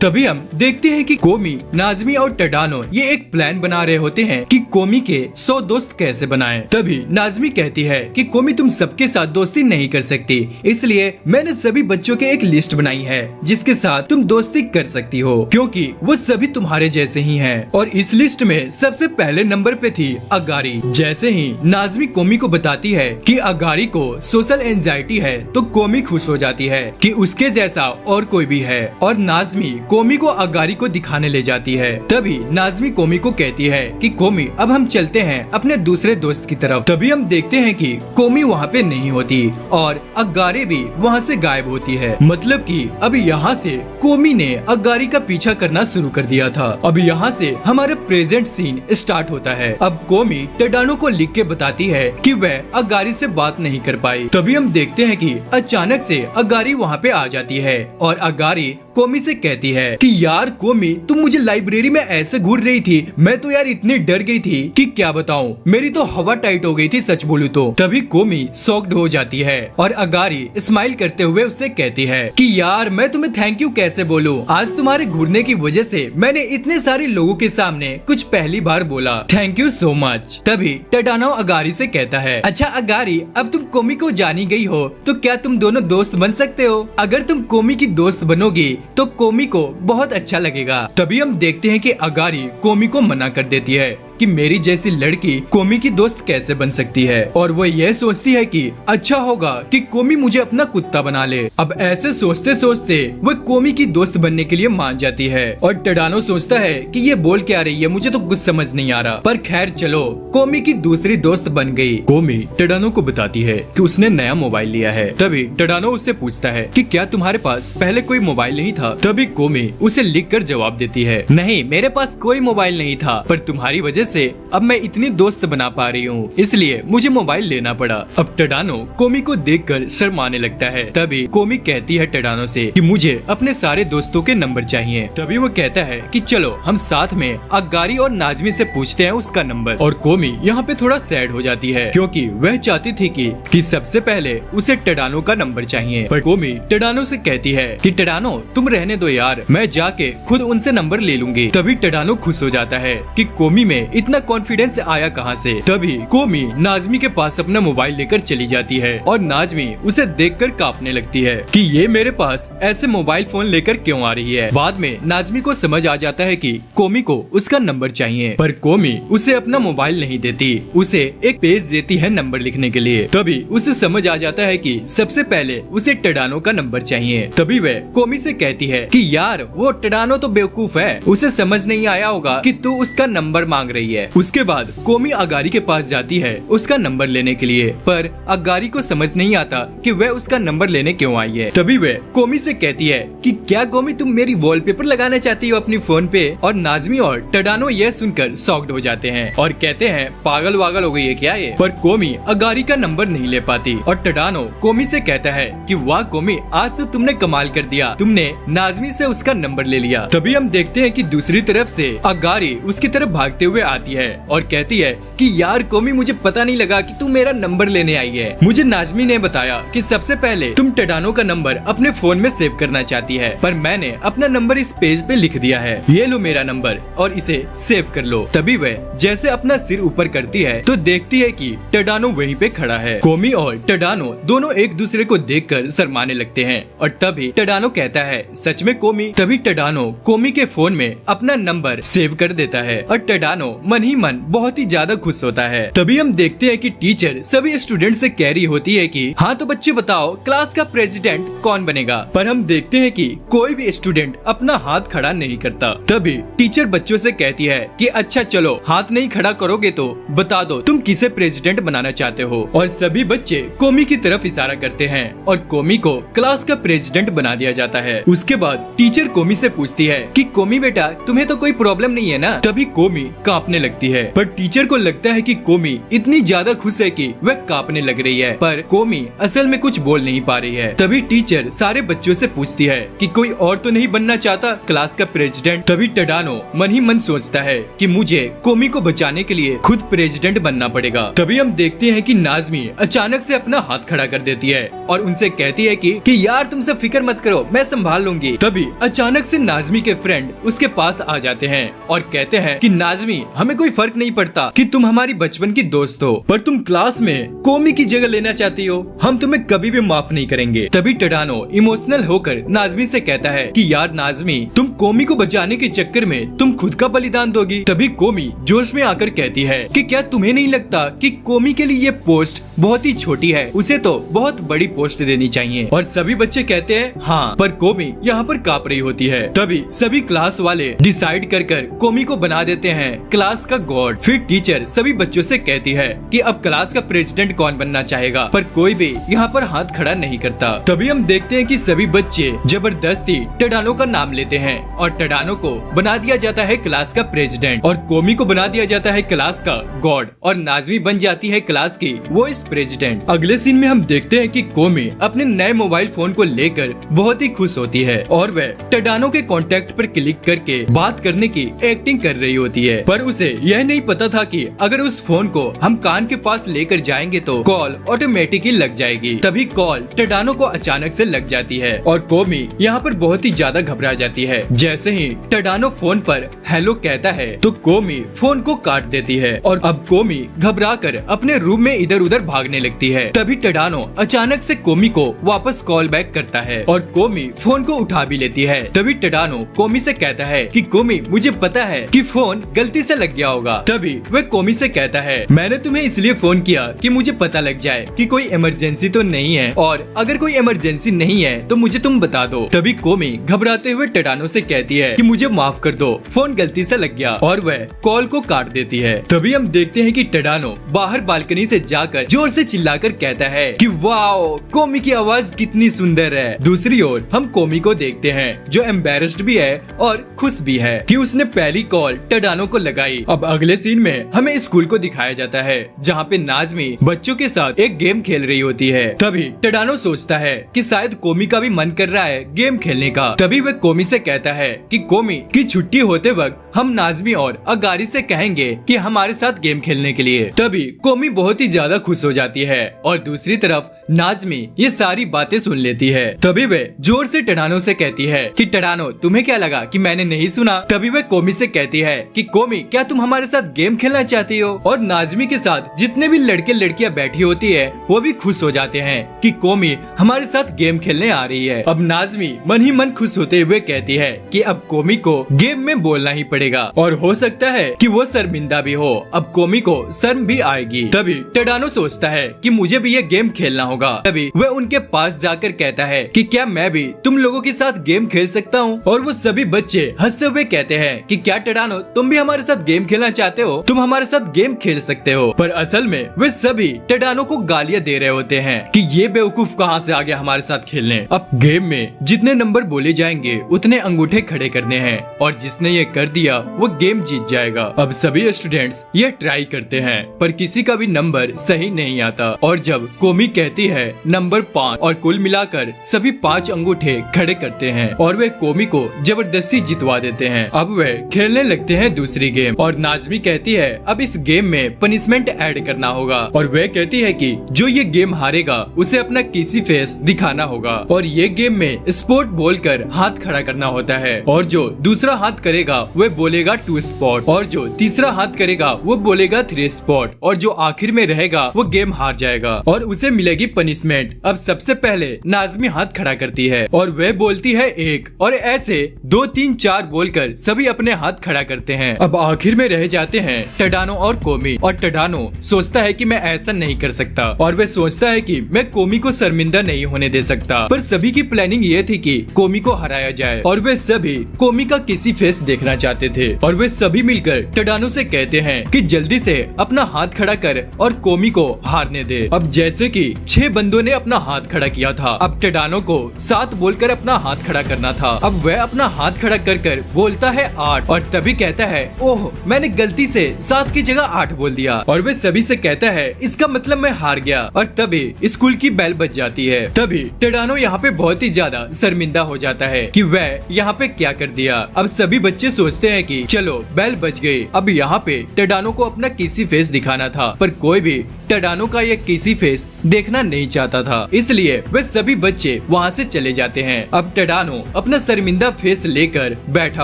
तभी हम देखते हैं कि कोमी, नाज़मी और टडानो ये एक प्लान बना रहे होते हैं कि कोमी के 100 दोस्त कैसे बनाएं। तभी नाज़मी कहती है कि कोमी तुम सबके साथ दोस्ती नहीं कर सकती, इसलिए मैंने सभी बच्चों के एक लिस्ट बनाई है जिसके साथ तुम दोस्ती कर सकती हो क्योंकि वो सभी तुम्हारे जैसे ही हैं। और इस लिस्ट में सबसे पहले नंबर पे थी अगारी। जैसे ही नाज़मी कोमी को बताती है कि अगारी को सोशल एंजाइटी है तो कोमी खुश हो जाती है कि उसके जैसा और कोई भी है, और नाज़मी कोमी को अगारी को दिखाने ले जाती है। तभी नाज़मी कोमी को कहती है कि कोमी अब हम चलते हैं अपने दूसरे दोस्त की तरफ। तभी हम देखते हैं कि कोमी वहाँ पे नहीं होती और अगारी भी वहाँ से गायब होती है। मतलब कि अब यहाँ से कोमी ने अगारी का पीछा करना शुरू कर दिया था। अब यहाँ से हमारा प्रेजेंट सीन स्टार्ट होता है। अब कोमी टडानो को लिख के बताती है कि वह अगारी से बात नहीं कर पाई। तभी हम देखते हैं कि अचानक से अगारी वहाँ पे आ जाती है और अगारी कोमी से कहती है कि यार कोमी तुम मुझे लाइब्रेरी में ऐसे घूर रही थी, मैं तो यार इतनी डर गई थी कि क्या बताऊं, मेरी तो हवा टाइट हो गई थी सच बोलूं तो। तभी कोमी शॉक्ड हो जाती है और अगारी स्माइल करते हुए उससे कहती है कि यार मैं तुम्हें थैंक यू कैसे बोलूं, आज तुम्हारे घूरने की वजह से मैंने इतने सारे लोगों के सामने कुछ पहली बार बोला, थैंक यू सो मच। तभी टडानो अगारी से कहता है अच्छा अगारी अब तुम कोमी को जानी गई हो तो क्या तुम दोनों दोस्त बन सकते हो, अगर तुम कोमी की दोस्त बनोगी तो कोमी को बहुत अच्छा लगेगा। तभी हम देखते हैं कि अगारी कोमी को मना कर देती है कि मेरी जैसी लड़की कोमी की दोस्त कैसे बन सकती है, और वो ये सोचती है कि अच्छा होगा कि कोमी मुझे अपना कुत्ता बना ले। अब ऐसे सोचते सोचते वो कोमी की दोस्त बनने के लिए मान जाती है और टडानो सोचता है कि ये बोल क्या रही है, मुझे तो कुछ समझ नहीं आ रहा, पर खैर चलो कोमी की दूसरी दोस्त बन गई। कोमी टडानो को बताती है कि उसने नया मोबाइल लिया है। तभी टडानो उससे पूछता है कि क्या तुम्हारे पास पहले कोई मोबाइल नहीं था? तभी कोमी उसे लिखकर जवाब देती है, नहीं मेरे पास कोई मोबाइल नहीं था, पर तुम्हारी वजह से अब मैं इतनी दोस्त बना पा रही हूँ, इसलिए मुझे मोबाइल लेना पड़ा। अब टडानो कोमी को देखकर शर्माने लगता है। तभी कोमी कहती है टडानो से कि मुझे अपने सारे दोस्तों के नंबर चाहिए। तभी वो कहता है कि चलो हम साथ में अगारी और नाजमी से पूछते हैं उसका नंबर। और कोमी यहाँ पे थोड़ा सैड हो जाती है क्योंकि वह चाहती थी कि सबसे पहले उसे टडानो का नंबर चाहिए, पर कोमी टडानो से कहती है कि टडानो तुम रहने दो यार, मैं जाके खुद उनसे नंबर ले लूंगी। तभी टडानो खुश हो जाता है कि कोमी में इतना कॉन्फिडेंस आया कहाँ से। तभी कोमी नाजमी के पास अपना मोबाइल लेकर चली जाती है और नाजमी उसे देखकर कांपने लगती है कि ये मेरे पास ऐसे मोबाइल फोन लेकर क्यों आ रही है। बाद में नाजमी को समझ आ जाता है कि कोमी को उसका नंबर चाहिए, पर कोमी उसे अपना मोबाइल नहीं देती, उसे एक पेज देती है नंबर लिखने के लिए। तभी उसे समझ आ जाता है कि सबसे पहले उसे टडानो का नंबर चाहिए। तभी वह कोमी से कहती है कि यार वो टडानो तो बेवकूफ है, उसे समझ नहीं आया होगा कि तू उसका नंबर मांग रही है। उसके बाद कोमी अगारी के पास जाती है उसका नंबर लेने के लिए, पर अगारी को समझ नहीं आता कि वह उसका नंबर लेने क्यों आई है। तभी वह कोमी से कहती है कि क्या कोमी तुम मेरी वॉलपेपर लगाना चाहती हो अपनी फोन पे? और नाजमी और टडानो यह सुनकर शॉक्ड हो जाते हैं और कहते हैं पागल वागल हो गई है क्या ये। पर कोमी अगारी का नंबर नहीं ले पाती और टडानो कोमी से कहता है कि वाह कोमी आज तो तुमने कमाल कर दिया, तुमने नाजमी से उसका नंबर ले लिया। तभी हम देखते हैं कि दूसरी तरफ से अगारी उसकी तरफ भागते हुए आती है और कहती है कि यार कोमी मुझे पता नहीं लगा कि तू मेरा नंबर लेने आई है, मुझे नाजमी ने बताया कि सबसे पहले तुम टडानो का नंबर अपने फोन में सेव करना चाहती है, पर मैंने अपना नंबर इस पेज पे लिख दिया है, ये लो मेरा नंबर और इसे सेव कर लो। तभी वह जैसे अपना सिर ऊपर करती है तो देखती है कि टडानो वहीं पे खड़ा है। कोमी और टडानो दोनों एक दूसरे को देखकर शर्माने लगते हैं और तभी टडानो कहता है सच में कोमी? तभी टडानो कोमी के फोन में अपना नंबर सेव कर देता है और टडानो मन ही मन बहुत ही ज्यादा खुश होता है। तभी हम देखते हैं कि टीचर सभी स्टूडेंट से कह रही होती है कि हाँ तो बच्चे बताओ क्लास का प्रेसिडेंट कौन बनेगा, पर हम देखते हैं कि कोई भी स्टूडेंट अपना हाथ खड़ा नहीं करता। तभी टीचर बच्चों से कहती है कि अच्छा चलो हाथ नहीं खड़ा करोगे तो बता दो तुम किसे प्रेसिडेंट बनाना चाहते हो। और सभी बच्चे कोमी की तरफ इशारा करते हैं और कोमी को क्लास का प्रेसिडेंट बना दिया जाता है। उसके बाद टीचर कोमी से पूछती है कि कोमी बेटा तुम्हें तो कोई प्रॉब्लम नहीं है ना? तभी कोमी कांपने लगती है, पर टीचर को लगता है कि कोमी इतनी ज्यादा खुश है कि वह कांपने लग रही है, पर कोमी असल में कुछ बोल नहीं पा रही है। तभी टीचर सारे बच्चों से पूछती है कि कोई और तो नहीं बनना चाहता क्लास का प्रेसिडेंट? तभी टडानो मन ही मन सोचता है कि मुझे कोमी को बचाने के लिए खुद प्रेसिडेंट बनना पड़ेगा। तभी हम देखते हैं कि नाजमी अचानक से अपना हाथ खड़ा कर देती है और उनसे कहती है कि यार तुम सब फिक्र मत करो, मैं संभाल लूंगी। तभी अचानक से नाजमी के फ्रेंड उसके पास आ जाते हैं और कहते हैं कि नाजमी हमें कोई फर्क नहीं पड़ता कि तुम हमारी बचपन की दोस्त हो, पर तुम क्लास में कोमी की जगह लेना चाहती हो, हम तुम्हें कभी भी माफ नहीं करेंगे। तभी टडानो इमोशनल होकर नाजमी से कहता है कि यार नाजमी तुम कोमी को बचाने के चक्कर में तुम खुद का बलिदान दोगी। तभी कोमी जोश में आकर कहती है कि क्या तुम्हें नहीं लगता कि कोमी के लिए ये पोस्ट बहुत ही छोटी है, उसे तो बहुत बड़ी पोस्ट देनी चाहिए। और सभी बच्चे कहते हैं हाँ, पर कोमी यहाँ पर कांप रही होती है। तभी सभी क्लास वाले डिसाइड कर कोमी को बना देते हैं क्लास का गॉड। फिर टीचर सभी बच्चों से कहती है कि अब क्लास का प्रेसिडेंट कौन बनना चाहेगा, पर कोई भी यहाँ पर हाथ खड़ा नहीं करता। तभी हम देखते हैं कि सभी बच्चे जबरदस्ती टडानो का नाम लेते हैं और टडानो को बना दिया जाता है क्लास का प्रेसिडेंट और कोमी को बना दिया जाता है क्लास का गॉड और नाजमी बन जाती है क्लास की वाइस प्रेसिडेंट। अगले सीन में हम देखते हैं कि कोमी अपने नए मोबाइल फोन को लेकर बहुत ही खुश होती है और वह टडानो के कॉन्टेक्ट पर क्लिक करके बात करने की एक्टिंग कर रही होती है, पर उसे यह नहीं पता था कि अगर उस फोन को हम कान के पास लेकर जाएंगे तो कॉल ऑटोमेटिकली लग जाएगी। तभी कॉल टडानो को अचानक से लग जाती है और कोमी यहाँ पर बहुत ही ज्यादा घबरा जाती है। जैसे ही टडानो फोन पर हेलो कहता है तो कोमी फोन को काट देती है और अब कोमी घबरा कर अपने रूम में इधर उधर भाग भागने लगती है। तभी टडानो अचानक से कोमी को वापस कॉल बैक करता है और कोमी फोन को उठा भी लेती है। तभी टडानो कोमी से कहता है कि कोमी मुझे पता है कि फोन गलती से लग गया होगा। तभी वह कोमी से कहता है मैंने तुम्हें इसलिए फोन किया कि मुझे पता लग जाए कि कोई इमरजेंसी तो नहीं है, और अगर कोई इमरजेंसी नहीं है तो मुझे तुम बता दो। तभी कोमी घबराते हुए टडानो से कहती है कि मुझे माफ कर दो, फोन गलती से लग गया, और वह कॉल को काट देती है। तभी हम देखते हैं कि टडानो बाहर बालकनी से जाकर जोर से चिल्लाकर कहता है कि वाओ, कोमी की आवाज कितनी सुंदर है। दूसरी ओर हम कोमी को देखते हैं जो एम्बेरस्ड भी है और खुश भी है कि उसने पहली कॉल टडानो को लगाई। अब अगले सीन में हमें स्कूल को दिखाया जाता है जहाँ पे नाज़मी बच्चों के साथ एक गेम खेल रही होती है। तभी टडानो सोचता है कि शायद कोमी का भी मन कर रहा है गेम खेलने का। तभी वह कोमी से कहता है कि कोमी की छुट्टी होते वक्त हम नाज़मी और अगारी से कहेंगे कि हमारे साथ गेम खेलने के लिए। तभी कोमी बहुत ही ज्यादा खुश हो जाती है और दूसरी तरफ नाज़मी ये सारी बातें सुन लेती है। तभी वह जोर से टडानो से कहती है कि टडानो तुम्हें क्या लगा कि मैंने नहीं सुना। तभी वह कोमी से कहती है कि कोमी क्या तुम हमारे साथ गेम खेलना चाहती हो। और नाज़मी के साथ जितने भी लड़के लड़कियां बैठी होती है वो भी खुश हो जाते हैं कि कोमी हमारे साथ गेम खेलने आ रही है। अब नाज़मी मन ही मन खुश होते हुए कहती है कि अब कोमी को गेम में बोलना ही पड़ेगा और हो सकता है कि वो शर्मिंदा भी हो। अब कोमी को शर्म भी आएगी। तभी टडानो सोचता है कि मुझे भी ये गेम खेलना होगा। तभी वह उनके पास जाकर कहता है कि क्या मैं भी तुम लोगों के साथ गेम खेल सकता हूँ। और वो सभी बच्चे हंसते हुए कहते हैं कि क्या टडानो तुम भी हमारे साथ गेम खेलना चाहते हो, तुम हमारे साथ गेम खेल सकते हो। पर असल में वे सभी टडानो को गालियाँ दे रहे होते हैं कि ये बेवकूफ कहाँ से आ गया हमारे साथ खेलने। अब गेम में जितने नंबर बोले जाएंगे उतने अंगूठे खड़े करने हैं और जिसने ये कर दिया वो गेम जीत जाएगा। अब सभी स्टूडेंट्स ये ट्राई करते हैं पर किसी का भी नंबर सही नहीं आता। और जब कोमी कहती है नंबर 5 और कुल मिलाकर सभी 5 अंगूठे खड़े करते हैं और वे कोमी को जबरदस्ती जितवा देते हैं। अब वे खेलने लगते हैं दूसरी गेम और नाज़मी कहती है अब इस गेम में पनिशमेंट ऐड करना होगा और वह कहती है कि जो ये गेम हारेगा उसे अपना किसी फेस दिखाना होगा और ये गेम में स्पोर्ट बोलकर हाथ खड़ा करना होता है और जो दूसरा हाथ करेगा वह बोलेगा 2 स्पॉट और जो तीसरा हाथ करेगा वो बोलेगा 3 स्पॉट और जो आखिर में रहेगा वो गेम हार जाएगा और उसे मिलेगी पनिशमेंट। अब सबसे पहले नाज़मी हाथ खड़ा करती है और वह बोलती है 1 और ऐसे 2 3 4 बोलकर सभी अपने हाथ खड़ा करते हैं। अब आखिर में रह जाते हैं टडानो और कोमी और टडानो सोचता है कि मैं ऐसा नहीं कर सकता और वह सोचता है कि मैं कोमी को शर्मिंदा नहीं होने दे सकता। पर सभी की प्लानिंग ये थी कि कोमी को हराया जाए और वे सभी कोमी का किसी फेस देखना चाहते थे और वे सभी मिलकर टडानो से कहते हैं कि जल्दी से अपना हाथ खड़ा कर और कोमी को हारने दे। अब जैसे कि 6 बंदों ने अपना हाथ खड़ा किया था, अब टडानो को 7 बोलकर अपना हाथ खड़ा करना था। अब वह अपना हाथ खड़ा कर बोलता है 8 और तभी कहता है ओह मैंने गलती से 7 की जगह 8 बोल दिया और वह सभी से कहता है इसका मतलब मैं हार गया। और तभी स्कूल की बेल बज जाती है। तभी टडानो यहाँ पे बहुत ही ज्यादा शर्मिंदा हो जाता है कि वह यहाँ पे क्या कर दिया। अब सभी बच्चे सोचते हैं कि चलो बेल बज गई, अब यहाँ पे टडानो को अपना किसी फेस दिखाना था पर कोई भी टडानो का ये किसी फेस देखना नहीं चाहता था, इसलिए वे सभी बच्चे वहाँ से चले जाते हैं। अब टडानो अपना शर्मिंदा फेस लेकर बैठा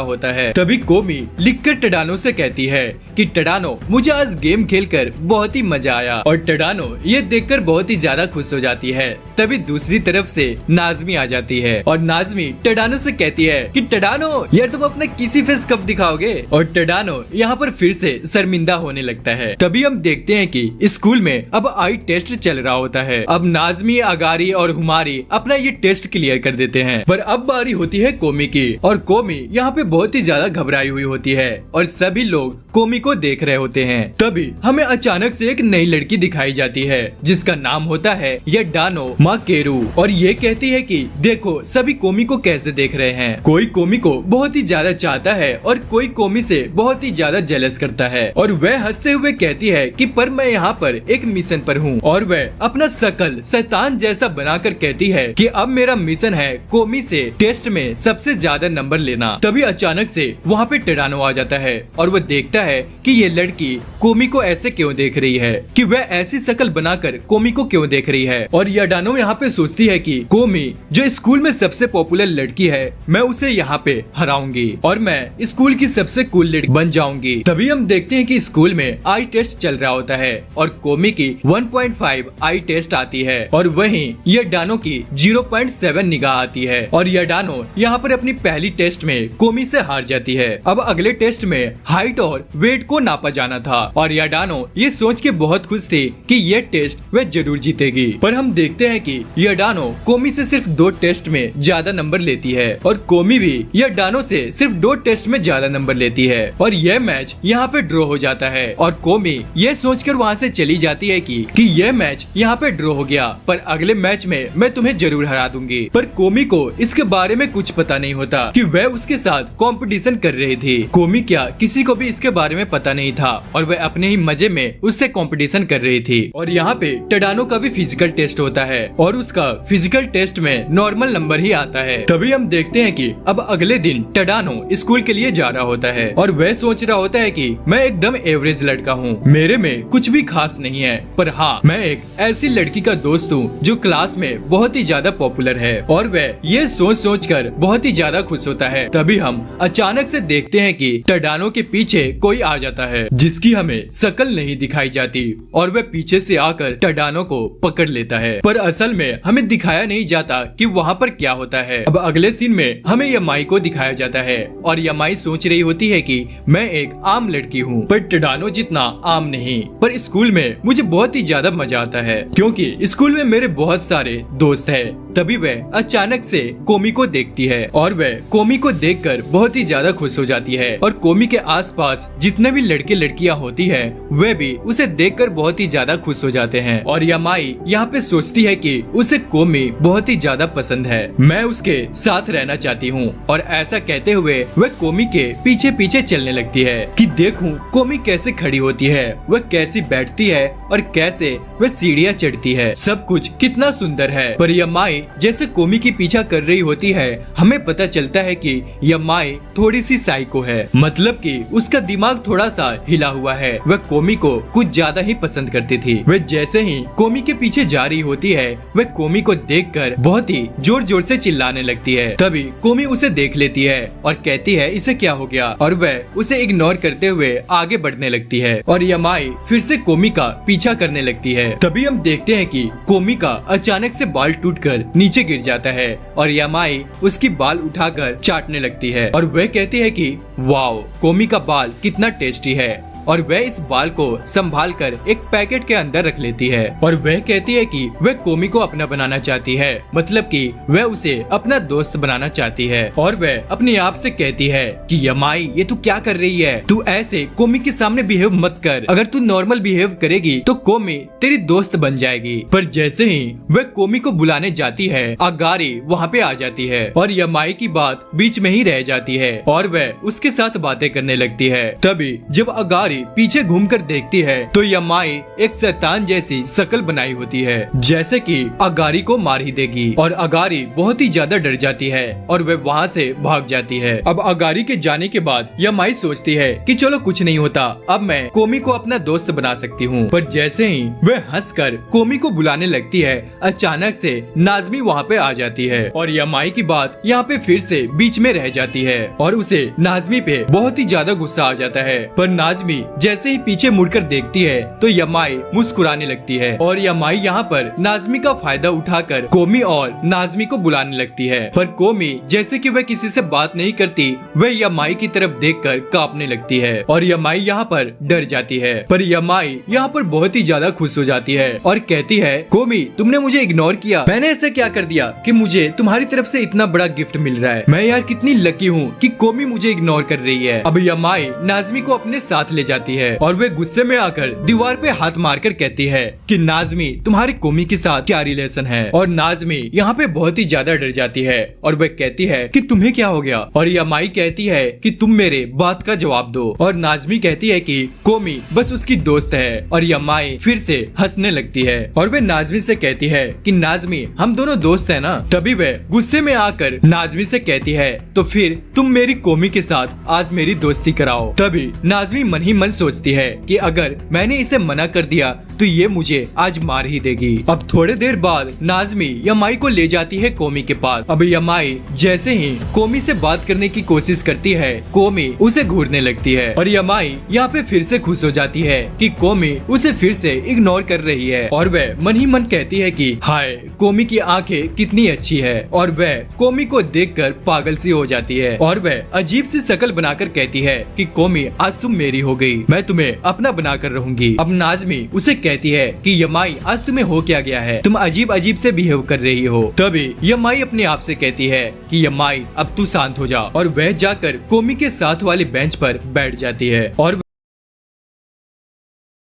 होता है। तभी कोमी लिखकर टडानो से कहती है कि टडानो मुझे आज गेम खेलकर बहुत ही मजा आया और टडानो ये देखकर बहुत ही ज्यादा खुश हो जाती है। तभी दूसरी तरफ से नाज़मी आ जाती है और नाज़मी टडानो से कहती है कि टडानो यार तुम अपना किसी फेस कब दिखाओगे। और टडानो यहाँ पर फिर से शर्मिंदा होने लगता है। तभी हम देखते हैं कि स्कूल में अब आई टेस्ट चल रहा होता है। अब नाज़मी, अगारी और हुमारी अपना ये टेस्ट क्लियर कर देते हैं पर अब बारी होती है कोमी की और कोमी यहाँ पे बहुत ही ज्यादा घबराई हुई होती है और सभी लोग कोमी को देख रहे होते हैं। तभी हमें अचानक से एक नई लड़की दिखाई जाती है जिसका नाम होता है यडानो माकेरू और ये कहती है कि देखो सभी कोमी को कैसे देख रहे हैं। कोई कोमी को बहुत ही ज्यादा चाहता है और कोई कोमी से बहुत ही ज्यादा जेलस करता है और वह हंसते हुए कहती है कि पर मैं यहाँ पर एक मिशन पर हूँ और वह अपना शकल शैतान जैसा बनाकर कहती है कि अब मेरा मिशन है कोमी से टेस्ट में सबसे ज्यादा नंबर लेना। तभी अचानक से वहाँ पे टडानो आ जाता है और वह देखता है कि ये लड़की कोमी को ऐसे क्यों देख रही है, कि वह ऐसी शक्ल बनाकर कोमी को क्यों देख रही है। और याडानो यहाँ पे सोचती है कि कोमी जो स्कूल में सबसे पॉपुलर लड़की है, मैं उसे यहाँ पे हराऊंगी और मैं स्कूल की सबसे कूल लड़की बन जाऊंगी। तभी हम देखते हैं कि स्कूल में आई टेस्ट चल रहा होता है और कोमी की 1.5 आई टेस्ट आती है और वहीं याडानो की 0.7 निगाह आती है और याडानो यहाँ पर अपनी पहली टेस्ट में कोमी से हार जाती है। अब अगले टेस्ट में हाइट और वेट को नापा जाना था और याडानो ये सोच के बहुत खुश थी कि ये टेस्ट वह जरूर जीतेगी। पर हम देखते हैं कि याडानो कोमी से सिर्फ 2 टेस्ट में ज्यादा नंबर लेती है और कोमी भी याडानो से सिर्फ 2 टेस्ट में ज्यादा नंबर लेती है और यह मैच यहाँ पे ड्रॉ हो जाता है और कोमी ये सोचकर वहाँ से चली जाती है कि यह मैच यहाँ पे ड्रॉ हो गया, पर अगले मैच में मैं तुम्हें जरूर हरा दूंगी। पर कोमी को इसके बारे में कुछ पता नहीं होता कि वह उसके साथ कंपटीशन कर रही थी। कोमी क्या किसी को भी इसके बारे में पता नहीं था और वह अपने ही मजे में उससे कंपटीशन कर रही थी। और यहाँ पे टडानो का भी फिजिकल टेस्ट होता है और उसका फिजिकल टेस्ट में नॉर्मल नंबर ही आता है। तभी हम देखते हैं कि अब अगले दिन टडानो स्कूल के लिए जा रहा होता है और वह सोच रहा होता है कि मैं एकदम एवरेज लड़का हूँ, मेरे में कुछ भी खास नहीं है, पर हाँ मैं एक ऐसी लड़की का दोस्त हूँ जो क्लास में बहुत ही ज्यादा पॉपुलर है। और वह ये सोच कर बहुत ही ज्यादा खुश होता है। तभी हम अचानक से देखते हैं कि टडानो के पीछे कोई आ जाता है जिसकी हमें शक्ल नहीं दिखाई जाती और वह पीछे से आकर टडानो को पकड़ लेता है, पर असल में हमें दिखाया नहीं जाता कि वहाँ पर क्या होता है। अब अगले सीन में हमें यमाई को दिखाया जाता है और यमाई सोच रही होती है कि मैं एक आम लड़की हूँ, पर टडानो जितना आम नहीं, पर स्कूल में मुझे बहुत ही ज्यादा मजा आता है क्योंकि स्कूल में मेरे बहुत सारे दोस्त है। तभी वह अचानक से कोमी को देखती है और वह कोमी को देखकर बहुत ही ज्यादा खुश हो जाती है और कोमी के आसपास जितने भी लड़के लड़कियां होती है वे भी उसे देखकर बहुत ही ज्यादा खुश हो जाते हैं। और यमाई यहाँ पे सोचती है कि उसे कोमी बहुत ही ज्यादा पसंद है, मैं उसके साथ रहना चाहती हूँ। और ऐसा कहते हुए वह कोमी के पीछे पीछे चलने लगती है कि देखूं कोमी कैसे खड़ी होती है, वह कैसी बैठती है और कैसे वह सीढ़ियाँ चढ़ती है, सब कुछ कितना सुंदर है। पर यमाई जैसे कोमी की पीछा कर रही होती है, हमें पता चलता है कि यमाई थोड़ी सी साइको है, मतलब कि उसका दिमाग थोड़ा सा हिला हुआ है। वह कोमी को कुछ ज्यादा ही पसंद करती थी। वह जैसे ही कोमी के पीछे जा रही होती है, वह कोमी को देखकर बहुत ही जोर जोर से चिल्लाने लगती है। तभी कोमी उसे देख लेती है और कहती है इसे क्या हो गया, और वह उसे इग्नोर करते हुए आगे बढ़ने लगती है और यमाई फिर से कोमी का पीछा करने लगती है। तभी हम देखते हैं कि कोमी का अचानक से बाल टूटकर नीचे गिर जाता है और यमाई उसकी बाल उठाकर चाटने लगती है और वह कहती है कि वाओ कोमी का बाल कितना टेस्टी है, और वह इस बाल को संभाल कर एक पैकेट के अंदर रख लेती है और वह कहती है कि वह कोमी को अपना बनाना चाहती है, मतलब कि वह उसे अपना दोस्त बनाना चाहती है। और वह अपने आप से कहती है कि यमाई ये तू क्या कर रही है, तू ऐसे कोमी के सामने बिहेव मत कर, अगर तू नॉर्मल बिहेव करेगी तो कोमी तेरी दोस्त बन जाएगी। पर जैसे ही वह कोमी को बुलाने जाती है, अगारी वहाँ पे आ जाती है और यमाई की बात बीच में ही रह जाती है और वह उसके साथ बातें करने लगती है। तभी जब अगारी पीछे घूमकर देखती है तो यमाई एक शैतान जैसी शक्ल बनाई होती है, जैसे कि अगारी को मार ही देगी। और अगारी बहुत ही ज्यादा डर जाती है और वह वहाँ से भाग जाती है। अब अगारी के जाने के बाद यमाई सोचती है कि चलो कुछ नहीं होता, अब मैं कोमी को अपना दोस्त बना सकती हूँ। पर जैसे ही वह हंसकर कोमी को बुलाने लगती है, अचानक से नाज़मी वहाँ पे आ जाती है और यमाई की बात यहाँ पे फिर से बीच में रह जाती है और उसे नाज़मी पे बहुत ही ज्यादा गुस्सा आ जाता है। पर नाज़मी जैसे ही पीछे मुड़कर देखती है तो यमाई मुस्कुराने लगती है और यमाई यहाँ पर नाज़मी का फायदा उठाकर कोमी और नाज़मी को बुलाने लगती है। पर कोमी जैसे कि वह किसी से बात नहीं करती, वह यमाई की तरफ देखकर कांपने लगती है और यमाई यहाँ पर डर जाती है। पर यमाई यहाँ पर बहुत ही ज्यादा खुश हो जाती है और कहती है कोमी तुमने मुझे इग्नोर किया, मैंने ऐसा क्या कर दिया कि मुझे तुम्हारी तरफ से इतना बड़ा गिफ्ट मिल रहा है, मैं यार कितनी लकी हूँ कि कोमी मुझे इग्नोर कर रही है। अब यमाई नाज़मी को अपने साथ ले जाती है और वे गुस्से में आकर दीवार पे हाथ मारकर कहती है कि नाज़मी तुम्हारी कोमी के साथ क्या रिलेशन है। और नाज़मी यहाँ पे बहुत ही ज्यादा डर जाती है और वह कहती है कि तुम्हें क्या हो गया, और यमाई कहती है कि तुम मेरे बात का जवाब दो। और नाज़मी कहती है कि कोमी बस उसकी दोस्त है और यमाई फिर से हंसने लगती है और वे नाज़मी से कहती है कि नाज़मी हम दोनों दोस्त है ना। तभी वह गुस्से में आकर नाज़मी से कहती है तो फिर तुम मेरी कोमी के साथ आज मेरी दोस्ती कराओ। तभी नाज़मी मन ही मन मन सोचती है कि अगर मैंने इसे मना कर दिया तो ये मुझे आज मार ही देगी। अब थोड़े देर बाद नाज़मी यमाई को ले जाती है कोमी के पास। अब यमाई जैसे ही कोमी से बात करने की कोशिश करती है, कोमी उसे घूरने लगती है और यमाई यहाँ पे फिर से खुश हो जाती है कि कोमी उसे फिर से इग्नोर कर रही है और वह मन ही मन कहती है कि हाय कोमी की आंखें कितनी अच्छी है और वह कोमी को देखकर पागल सी हो जाती है और वह अजीब सी शक्ल बनाकर कहती है कि कोमी आज तुम मेरी हो गई, मैं तुम्हें अपना बनाकर रहूंगी। अब नाज़मी उसे कहती है कि यमाई आज तुम्हें हो क्या गया है, तुम अजीब अजीब से बिहेव कर रही हो। तभी यमाई अपने आप से कहती है कि यमाई अब तू शांत हो जा और वह जाकर कोमी के साथ वाले बेंच पर बैठ जाती है। और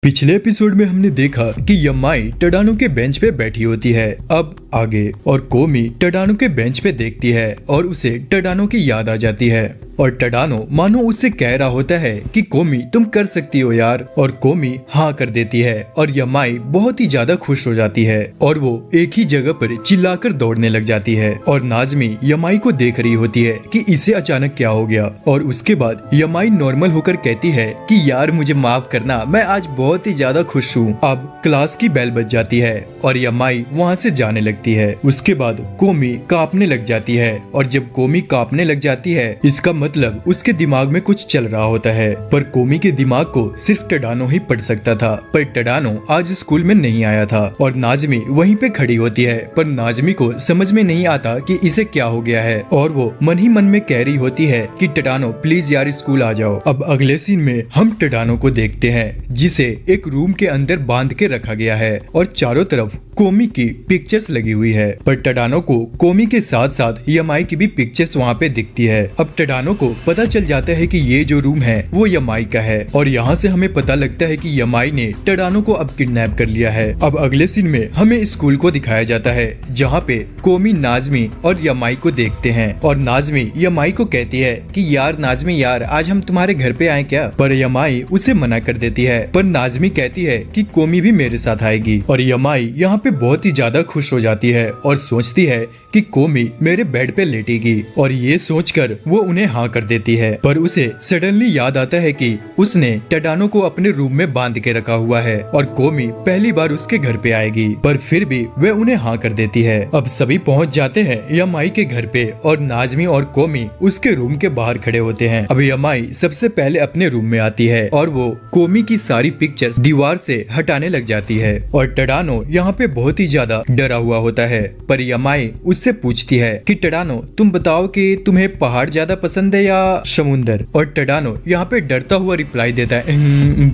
पिछले एपिसोड में हमने देखा कि यमाई टडानो के बेंच पे बैठी होती है। अब आगे और कोमी टडानो के बेंच पे देखती है और उसे टडानो की याद आ जाती है और टडानो मानो उससे कह रहा होता है कि कोमी तुम कर सकती हो यार, और कोमी हाँ कर देती है और यमाई बहुत ही ज्यादा खुश हो जाती है और वो एक ही जगह पर चिल्लाकर दौड़ने लग जाती है और नाज़मी यमाई को देख रही होती है कि इसे अचानक क्या हो गया। और उसके बाद यमाई नॉर्मल होकर कहती है कि यार मुझे माफ करना, मैं आज बहुत ही ज्यादा खुश हूँ। अब क्लास की बेल बज जाती है और यमाई वहाँ से जाने लगती है। उसके बाद कोमी कांपने लग जाती है और जब कोमी कांपने लग जाती है इसका मतलब उसके दिमाग में कुछ चल रहा होता है, पर कोमी के दिमाग को सिर्फ टडानो ही पढ़ सकता था। पर टडानो आज स्कूल में नहीं आया था और नाज़मी वहीं पे खड़ी होती है, पर नाज़मी को समझ में नहीं आता कि इसे क्या हो गया है और वो मन ही मन में कह रही होती है कि टडानो प्लीज यार स्कूल आ जाओ। अब अगले सीन में हम टडानो को देखते हैं जिसे एक रूम के अंदर बांध के रखा गया है और चारों तरफ कोमी की पिक्चर्स लगी हुई है, पर टडानो को कोमी के साथ साथ यमाई की भी पिक्चर्स वहाँ पे दिखती है। अब टडानो को पता चल जाता है कि ये जो रूम है वो यमाई का है और यहाँ से हमें पता लगता है कि यमाई ने टडानो को अब किडनैप कर लिया है। अब अगले सीन में हमें स्कूल को दिखाया जाता है जहाँ पे कोमी नाज़मी और यमाई को देखते हैं और नाज़मी यमाई को कहती है कि यार नाज़मी यार आज हम तुम्हारे घर पे आए क्या, पर यमाई उसे मना कर देती है। पर नाज़मी कहती है कि कोमी भी मेरे साथ आएगी और यमाई यहाँ पे बहुत ही ज्यादा खुश हो जाती है और सोचती है कि कोमी मेरे बेड पे लेटेगी और ये सोचकर वो उन्हें हाँ कर देती है। पर उसे सडनली याद आता है कि उसने टडानो को अपने रूम में बांध के रखा हुआ है और कोमी पहली बार उसके घर पे आएगी, पर फिर भी वह उन्हें हाँ कर देती है। अब सभी पहुंच जाते हैं यमाई के घर पे और नाज़मी और कोमी उसके रूम के बाहर खड़े होते हैं। अब यमाई सबसे पहले अपने रूम में आती है और वो कोमी की सारी पिक्चर्स दीवार से हटाने लग जाती है और टडानो यहाँ पे बहुत ही ज्यादा डरा हुआ होता है। पर यमाई उससे पूछती है कि टडानो तुम बताओ कि तुम्हें पहाड़ ज्यादा पसंद है या समुंदर, और टडानो यहाँ पे डरता हुआ रिप्लाई देता है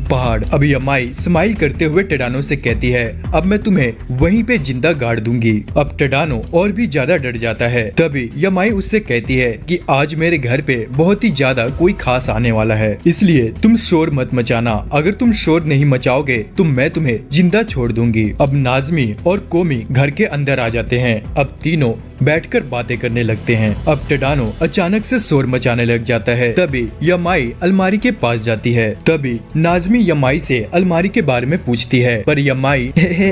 पहाड़। अब यमाई स्माइल करते हुए टडानो से कहती है अब मैं तुम्हें वहीं पे जिंदा गाड़ दूंगी। अब टडानो और भी ज्यादा डर जाता है। तभी यमाई उससे कहती है कि आज मेरे घर पे बहुत ही ज्यादा कोई खास आने वाला है, इसलिए तुम शोर मत मचाना, अगर तुम शोर नहीं मचाओगे तो मैं तुम्हें जिंदा छोड़ दूंगी। अब नाज़मी और कोमी घर के अंदर आ जाते हैं। अब तीनों बैठकर बातें करने लगते हैं। अब टडानो अचानक से शोर मचाने लग जाता है। तभी यमाई अलमारी के पास जाती है। तभी नाज़मी यमाई से अलमारी के बारे में पूछती है, पर यमाई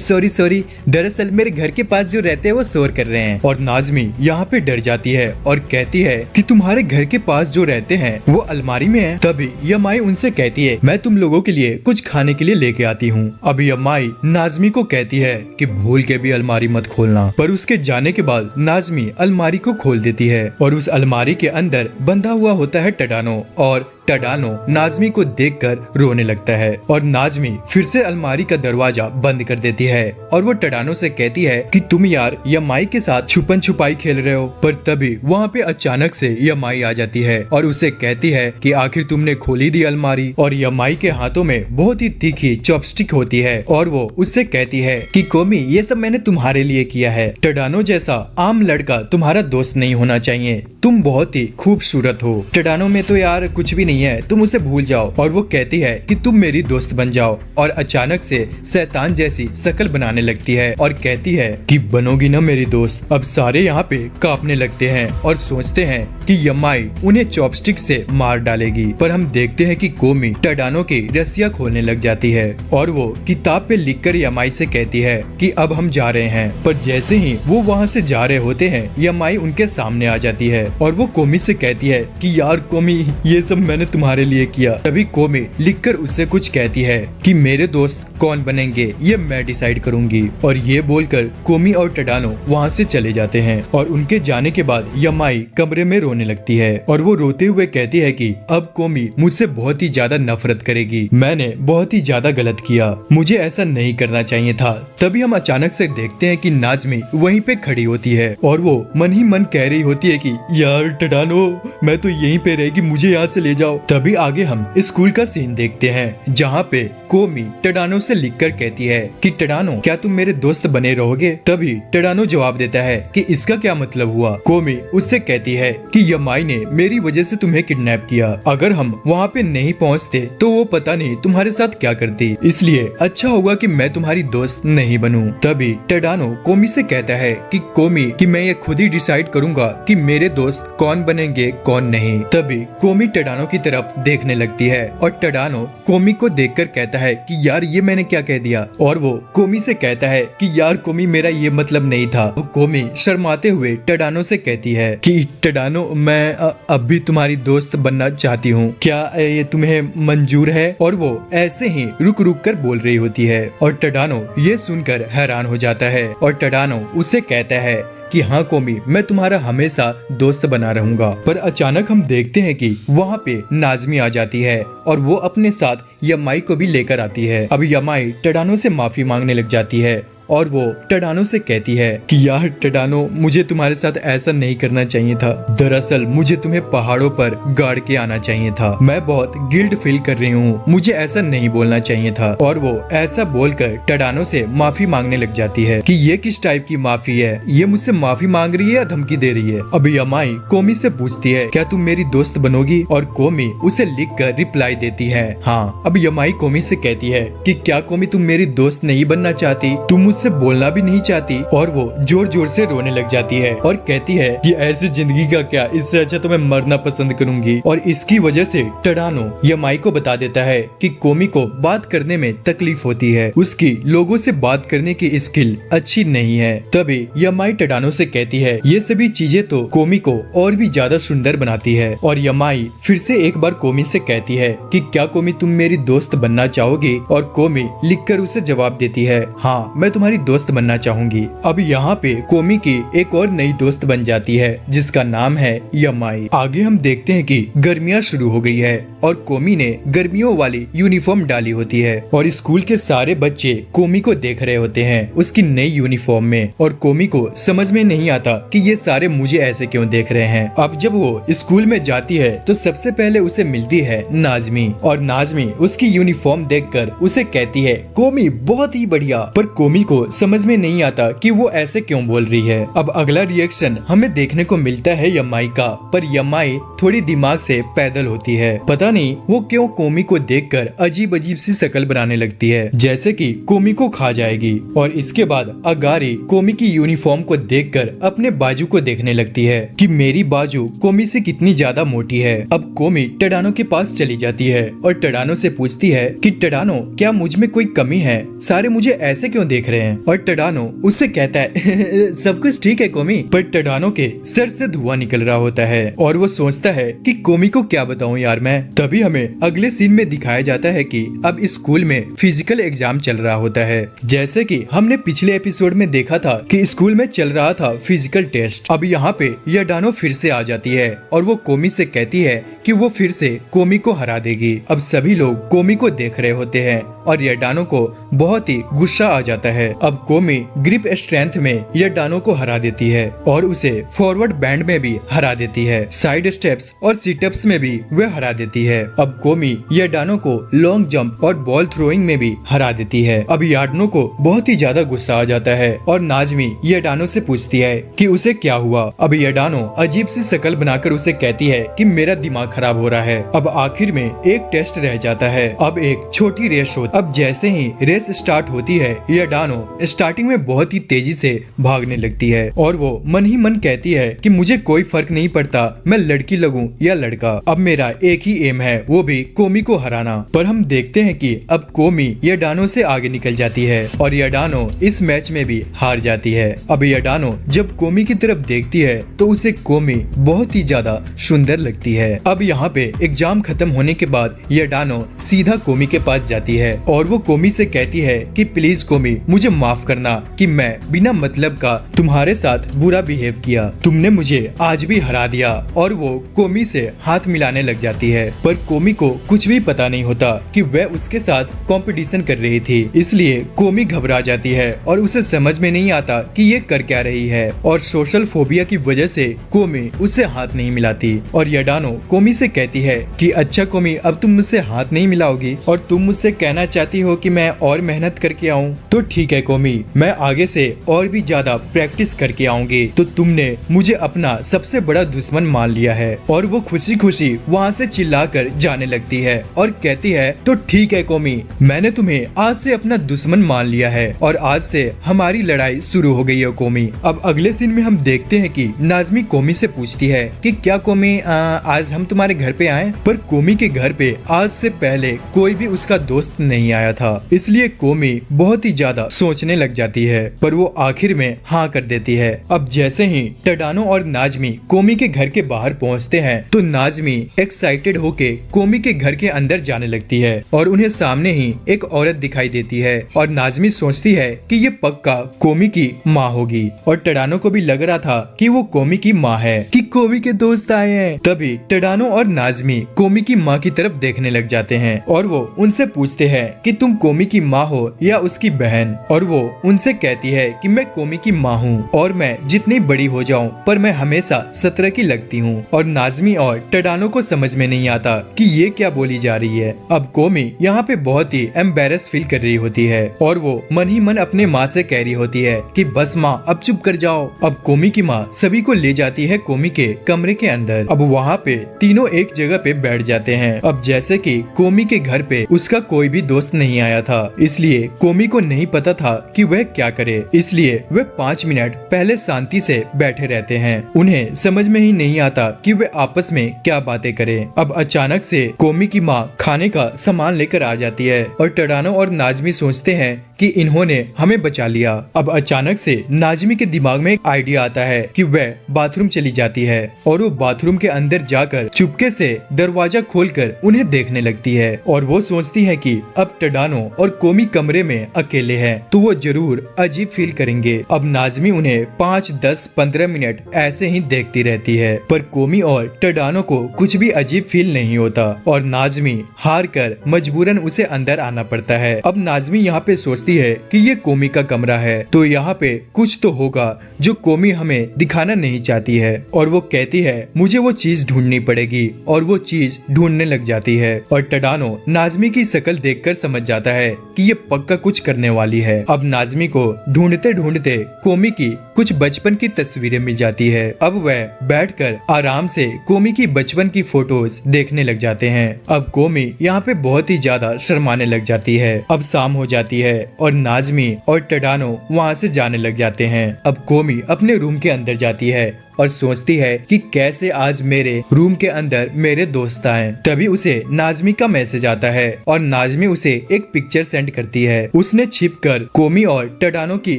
सॉरी दरअसल मेरे घर के पास जो रहते हैं वो शोर कर रहे हैं। और नाज़मी यहाँ पे डर जाती है और कहती है कि तुम्हारे घर के पास जो रहते हैं वो अलमारी में है। तभी यमाई उनसे कहती है मैं तुम लोगों के लिए कुछ खाने के लिए लेके आती हूँ। अब यमाई नाज़मी को कहती है कि भूल के भी अलमारी मत खोलना, पर उसके जाने के बाद नाज़मी अलमारी को खोल देती है और उस अलमारी के अंदर बंधा हुआ होता है टडानो और टडानो नाज़मी को देखकर रोने लगता है और नाज़मी फिर से अलमारी का दरवाजा बंद कर देती है और वो टडानो से कहती है कि तुम यार यमाई के साथ छुपन छुपाई खेल रहे हो। पर तभी वहाँ पे अचानक से यमाई आ जाती है और उसे कहती है कि आखिर तुमने खोली दी अलमारी, और यमाई के हाथों में बहुत ही तीखी चॉपस्टिक होती है और वो उससे कहती है कि कोमी ये सब मैंने तुम्हारे लिए किया है, टडानो जैसा आम लड़का तुम्हारा दोस्त नहीं होना चाहिए, तुम बहुत ही खूबसूरत हो, टडानो में तो यार कुछ भी नहीं है, तुम उसे भूल जाओ। और वो कहती है कि तुम मेरी दोस्त बन जाओ और अचानक से शैतान जैसी शक्ल बनाने लगती है और कहती है कि बनोगी ना मेरी दोस्त। अब सारे यहाँ पे कांपने लगते हैं और सोचते हैं कि यमाई उन्हें चॉपस्टिक से मार डालेगी, पर हम देखते हैं कि कोमी टडानो की रस्सियां खोलने लग जाती है और वो किताब पे लिखकर यमाई से कहती है कि अब हम जा रहे हैं। पर जैसे ही वो वहाँ से जा रहे होते हैं यमाई उनके सामने आ जाती है और वो कोमी से कहती है कि यार कोमी ये सब मैंने मैंने तुम्हारे लिए किया। तभी कोमी लिखकर उससे कुछ कहती है कि मेरे दोस्त कौन बनेंगे ये मैं डिसाइड करूंगी। और ये बोलकर कोमी और टडानो वहाँ से चले जाते हैं और उनके जाने के बाद यमाई कमरे में रोने लगती है और वो रोते हुए कहती है कि अब कोमी मुझसे बहुत ही ज्यादा नफरत करेगी। मैंने बहुत ही ज्यादा गलत किया, मुझे ऐसा नहीं करना चाहिए था। तभी हम अचानक से देखते हैं कि नाज़मी वहीं पे खड़ी होती है और वो मन ही मन कह रही होती है कि यार टडानो मैं तो यहीं पे रहेगी, मुझे यहाँ से ले जाओ। तभी आगे हम स्कूल का सीन देखते हैं जहाँ पे कोमी टडानो से लिखकर कहती है कि टडानो क्या तुम मेरे दोस्त बने रहोगे। तभी टडानो जवाब देता है कि इसका क्या मतलब हुआ। कोमी उससे कहती है कि यमाई ने मेरी वजह से तुम्हें किडनैप किया, अगर हम वहाँ पे नहीं पहुँचते तो वो पता नहीं तुम्हारे साथ क्या करती, इसलिए अच्छा होगा कि मैं तुम्हारी दोस्त नहीं बनूं। तभी टडानो कोमी से कहता है कि कोमी कि मैं ये खुद ही डिसाइड करूंगा कि मेरे दोस्त कौन बनेंगे कौन नहीं। तभी कोमी टडानो की तरफ देखने लगती है और टडानो कोमी को देखकर कहता है कि यार ये मैंने क्या कह दिया, और वो कोमी से कहता है कि यार कोमी मेरा ये मतलब नहीं था। कोमी शर्माते हुए टडानो से कहती है कि टडानो मैं अब भी तुम्हारी दोस्त बनना चाहती हूँ, क्या ये तुम्हें मंजूर है। और वो ऐसे ही रुक रुक कर बोल रही होती है और टडानो ये सुनकर हैरान हो जाता है और टडानो उसे कहता है कि हाँ कोमी मैं तुम्हारा हमेशा दोस्त बना रहूंगा। पर अचानक हम देखते हैं कि वहाँ पे नाज़मी आ जाती है और वो अपने साथ यमाई को भी लेकर आती है। अब यमाई टडानो से माफी मांगने लग जाती है और वो टडानो से कहती है कि यार टडानो मुझे तुम्हारे साथ ऐसा नहीं करना चाहिए था, दरअसल मुझे तुम्हें पहाड़ों पर गाड़ के आना चाहिए था, मैं बहुत गिल्ट फील कर रही हूँ, मुझे ऐसा नहीं बोलना चाहिए था। और वो ऐसा बोलकर टडानो से माफी मांगने लग जाती है कि ये किस टाइप की माफी है, ये मुझसे माफी मांग रही है या धमकी दे रही है। अब यमाई कोमी से पूछती है क्या तुम मेरी दोस्त बनोगी, और कोमी उसे लिख कर रिप्लाई देती है हाँ। अब यमाई कोमी से कहती है कि क्या कोमी तुम मेरी दोस्त नहीं बनना चाहती, तुम मुझसे बोलना भी नहीं चाहती। और वो जोर जोर से रोने लग जाती है और कहती है कि ऐसी जिंदगी का क्या, इससे अच्छा तो मैं मरना पसंद करूंगी। और इसकी वजह से टडानो यमाई को बता देता है कि कोमी को बात करने में तकलीफ होती है, उसकी लोगों से बात करने की स्किल अच्छी नहीं है। तभी यमाई टडानो से कहती है ये सभी चीजें तो कोमी को और भी ज्यादा सुंदर बनाती है। और यमाई फिर से एक बार कोमी से कहती है कि क्या कोमी तुम मेरी दोस्त बनना चाहोगी, और कोमी लिखकर उसे जवाब देती है हाँ मैं तुम्हारी दोस्त बनना चाहूंगी। अब यहाँ पे कोमी की एक और नई दोस्त बन जाती है जिसका नाम है यमाई। आगे हम देखते हैं कि गर्मियाँ शुरू हो गई है और कोमी ने गर्मियों वाली यूनिफॉर्म डाली होती है और स्कूल के सारे बच्चे कोमी को देख रहे होते हैं उसकी नई यूनिफॉर्म में। और कोमी को समझ में नहीं आता कि ये सारे मुझे ऐसे क्यों देख रहे हैं। अब जब वो स्कूल में जाती है तो सबसे पहले उसे मिलती है नाज़मी, और नाज़मी उसकी यूनिफॉर्म देखकर उसे कहती है कोमी बहुत ही बढ़िया। पर कोमी को समझ में नहीं आता कि वो ऐसे क्यों बोल रही है। अब अगला रिएक्शन हमें देखने को मिलता है यमाई का, पर यमाई थोड़ी दिमाग से पैदल होती है, पता नहीं वो क्यों कोमी को देखकर अजीब अजीब सी शक्ल बनाने लगती है जैसे कि कोमी को खा जाएगी। और इसके बाद अगारी कोमी की यूनिफॉर्म को देखकर अपने बाजू को देखने लगती है कि मेरी बाजू कोमी से कितनी ज्यादा मोटी है। अब कोमी टडानो के पास चली जाती है और टडानो से पूछती है कि टडानो क्या मुझ में कोई कमी है, सारे मुझे ऐसे क्यों देख रहे हैं। और टडानो उससे कहता है सब कुछ ठीक है कोमी। पर टडानो के सर से धुआं निकल रहा होता है और वो सोचता है कि कोमी को क्या बताऊं यार मैं। तभी हमें अगले सीन में दिखाया जाता है कि अब स्कूल में फिजिकल एग्जाम चल रहा होता है। जैसे कि हमने पिछले एपिसोड में देखा था कि स्कूल में चल रहा था फिजिकल टेस्ट। अब यहाँ पे यडानो फिर से आ जाती है और वो कोमी से कहती है कि वो फिर से कोमी को हरा देगी। अब सभी लोग कोमी को देख रहे होते हैं और यडानो को बहुत ही गुस्सा आ जाता है। अब कोमी ग्रिप स्ट्रेंथ में यडानो को हरा देती है और उसे फॉरवर्ड बैंड में भी हरा देती है, साइड स्टेप्स और सिटअप्स में भी वह हरा देती है। अब कोमी यडानो को लॉन्ग जंप और बॉल थ्रोइंग में भी हरा देती है। अब यडानो को बहुत ही ज्यादा गुस्सा आ जाता है और नाज़मी यडानो से पूछती है कि उसे क्या हुआ। अब यडानो अजीब सी शक्ल बनाकर उसे कहती है कि मेरा दिमाग खराब हो रहा है। अब आखिर में एक टेस्ट रह जाता है। अब एक छोटी रेस होती अब जैसे ही रेस स्टार्ट होती है, याडानो स्टार्टिंग में बहुत ही तेजी से भागने लगती है और वो मन ही मन कहती है कि मुझे कोई फर्क नहीं पड़ता मैं लड़की लगूं या लड़का, अब मेरा एक ही एम है, वो भी कोमी को हराना। पर हम देखते हैं कि अब कोमी याडानो से आगे निकल जाती है और याडानो इस मैच में भी हार जाती है। अब याडानो जब कोमी की तरफ देखती है तो उसे कोमी बहुत ही ज्यादा सुंदर लगती है। अब यहाँ पे एग्जाम खत्म होने के बाद याडानो सीधा कोमी के पास जाती है और वो कोमी से कहती है कि प्लीज कोमी मुझे माफ करना कि मैं बिना मतलब का तुम्हारे साथ बुरा बिहेव किया, तुमने मुझे आज भी हरा दिया। और वो कोमी से हाथ मिलाने लग जाती है, पर कोमी को कुछ भी पता नहीं होता कि वह उसके साथ कंपटीशन कर रही थी, इसलिए कोमी घबरा जाती है और उसे समझ में नहीं आता कि ये कर क्या रही है। और सोशल फोबिया की वजह से कोमी उससे हाथ नहीं मिलाती और याडानो कोमी से कहती है कि अच्छा कोमी, अब तुम मुझसे हाथ नहीं मिलाओगी और तुम मुझसे कहना चाहती हो कि मैं और मेहनत करके आऊँ, तो ठीक है कोमी, मैं आगे से और भी ज्यादा प्रैक्टिस करके आऊंगी। तो तुमने मुझे अपना सबसे बड़ा दुश्मन मान लिया है। और वो खुशी खुशी वहाँ से चिल्लाकर जाने लगती है और कहती है तो ठीक है कोमी, मैंने तुम्हें आज से अपना दुश्मन मान लिया है और आज से हमारी लड़ाई शुरू हो गई है कोमी। अब अगले सीन में हम देखते हैं कि नाज़मी कोमी से पूछती है कि क्या कोमी आज हम तुम्हारे घर पे आए, पर कोमी के घर पे आज से पहले कोई भी उसका दोस्त नहीं आया था, इसलिए कोमी बहुत ही ज्यादा सोचने लग जाती है, पर वो आखिर में हाँ कर देती है। अब जैसे ही टाडानो और नाज़मी कोमी के घर के बाहर पहुंचते हैं तो नाज़मी एक्साइटेड होके कोमी के घर के अंदर जाने लगती है और उन्हें सामने ही एक औरत दिखाई देती है और नाज़मी सोचती है कि ये पक्का कोमी की माँ होगी और टाडानो को भी लग रहा था कि वो कोमी की माँ है कि कोमी के दोस्त आए हैं। तभी टाडानो और नाज़मी कोमी की माँ की तरफ देखने लग जाते हैं और वो उनसे पूछते हैं कि तुम कोमी की माँ हो या उसकी बहन, और वो उनसे कहती है कि मैं कोमी की माँ हूँ और मैं जितनी बड़ी हो जाऊँ पर मैं हमेशा 17 की लगती हूँ। और नाज़मी और टाडानो को समझ में नहीं आता कि ये क्या बोली जा रही है। अब कोमी यहाँ पे बहुत ही एम्बेरस फील कर रही होती है और वो मन ही मन अपने माँ से कह रही होती है कि बस माँ अब चुप कर जाओ। अब कोमी की माँ सभी को ले जाती है कोमी के कमरे के अंदर। अब वहाँ पे तीनों एक जगह पे बैठ जाते हैं। अब जैसे कि कोमी के घर पे उसका कोई भी दोस्त नहीं आया था, इसलिए कोमी को नहीं पता था कि वह क्या करे, इसलिए वे 5 मिनट पहले शांति से बैठे रहते हैं। उन्हें समझ में ही नहीं आता कि वे आपस में क्या बातें करें। अब अचानक से कोमी की माँ खाने का सामान लेकर आ जाती है और टाडानो और नाज़मी सोचते हैं कि इन्होंने हमें बचा लिया। अब अचानक से नाज़मी के दिमाग में एक आइडिया आता है कि वह बाथरूम चली जाती है और वो बाथरूम के अंदर जाकर चुपके से दरवाजा खोलकर उन्हें देखने लगती है और वो सोचती है कि अब टाडानो और कोमी कमरे में अकेले हैं तो वो जरूर अजीब फील करेंगे। अब नाज़मी उन्हें 5, 10, 15 मिनट ऐसे ही देखती रहती है, पर कोमी और टाडानो को कुछ भी अजीब फील नहीं होता और नाज़मी हार कर मजबूरन उसे अंदर आना पड़ता है। अब नाज़मी यहाँ पे सोचती है कि ये कोमी का कमरा है तो यहाँ पे कुछ तो होगा जो कोमी हमें दिखाना नहीं चाहती है और वो कहती है मुझे वो चीज ढूंढनी पड़ेगी और वो चीज ढूंढने लग जाती है। और टाडानो नाज़मी की शक्ल देखकर समझ जाता है कि ये पक्का कुछ करने वाली है। अब नाज़मी को ढूंढते ढूंढते कोमी की कुछ बचपन की तस्वीरें मिल जाती है। अब वह बैठकर आराम से कोमी की बचपन की फोटोज देखने लग जाते हैं। अब कोमी यहाँ पे बहुत ही ज्यादा शर्माने लग जाती है। अब शाम हो जाती है और नाज़मी और टाडानो वहाँ से जाने लग जाते हैं। अब कोमी अपने रूम के अंदर जाती है और सोचती है कि कैसे आज मेरे रूम के अंदर मेरे दोस्त आए। तभी उसे नाज़मी का मैसेज आता है और नाज़मी उसे एक पिक्चर सेंड करती है। उसने छिपकर कोमी और टाडानो की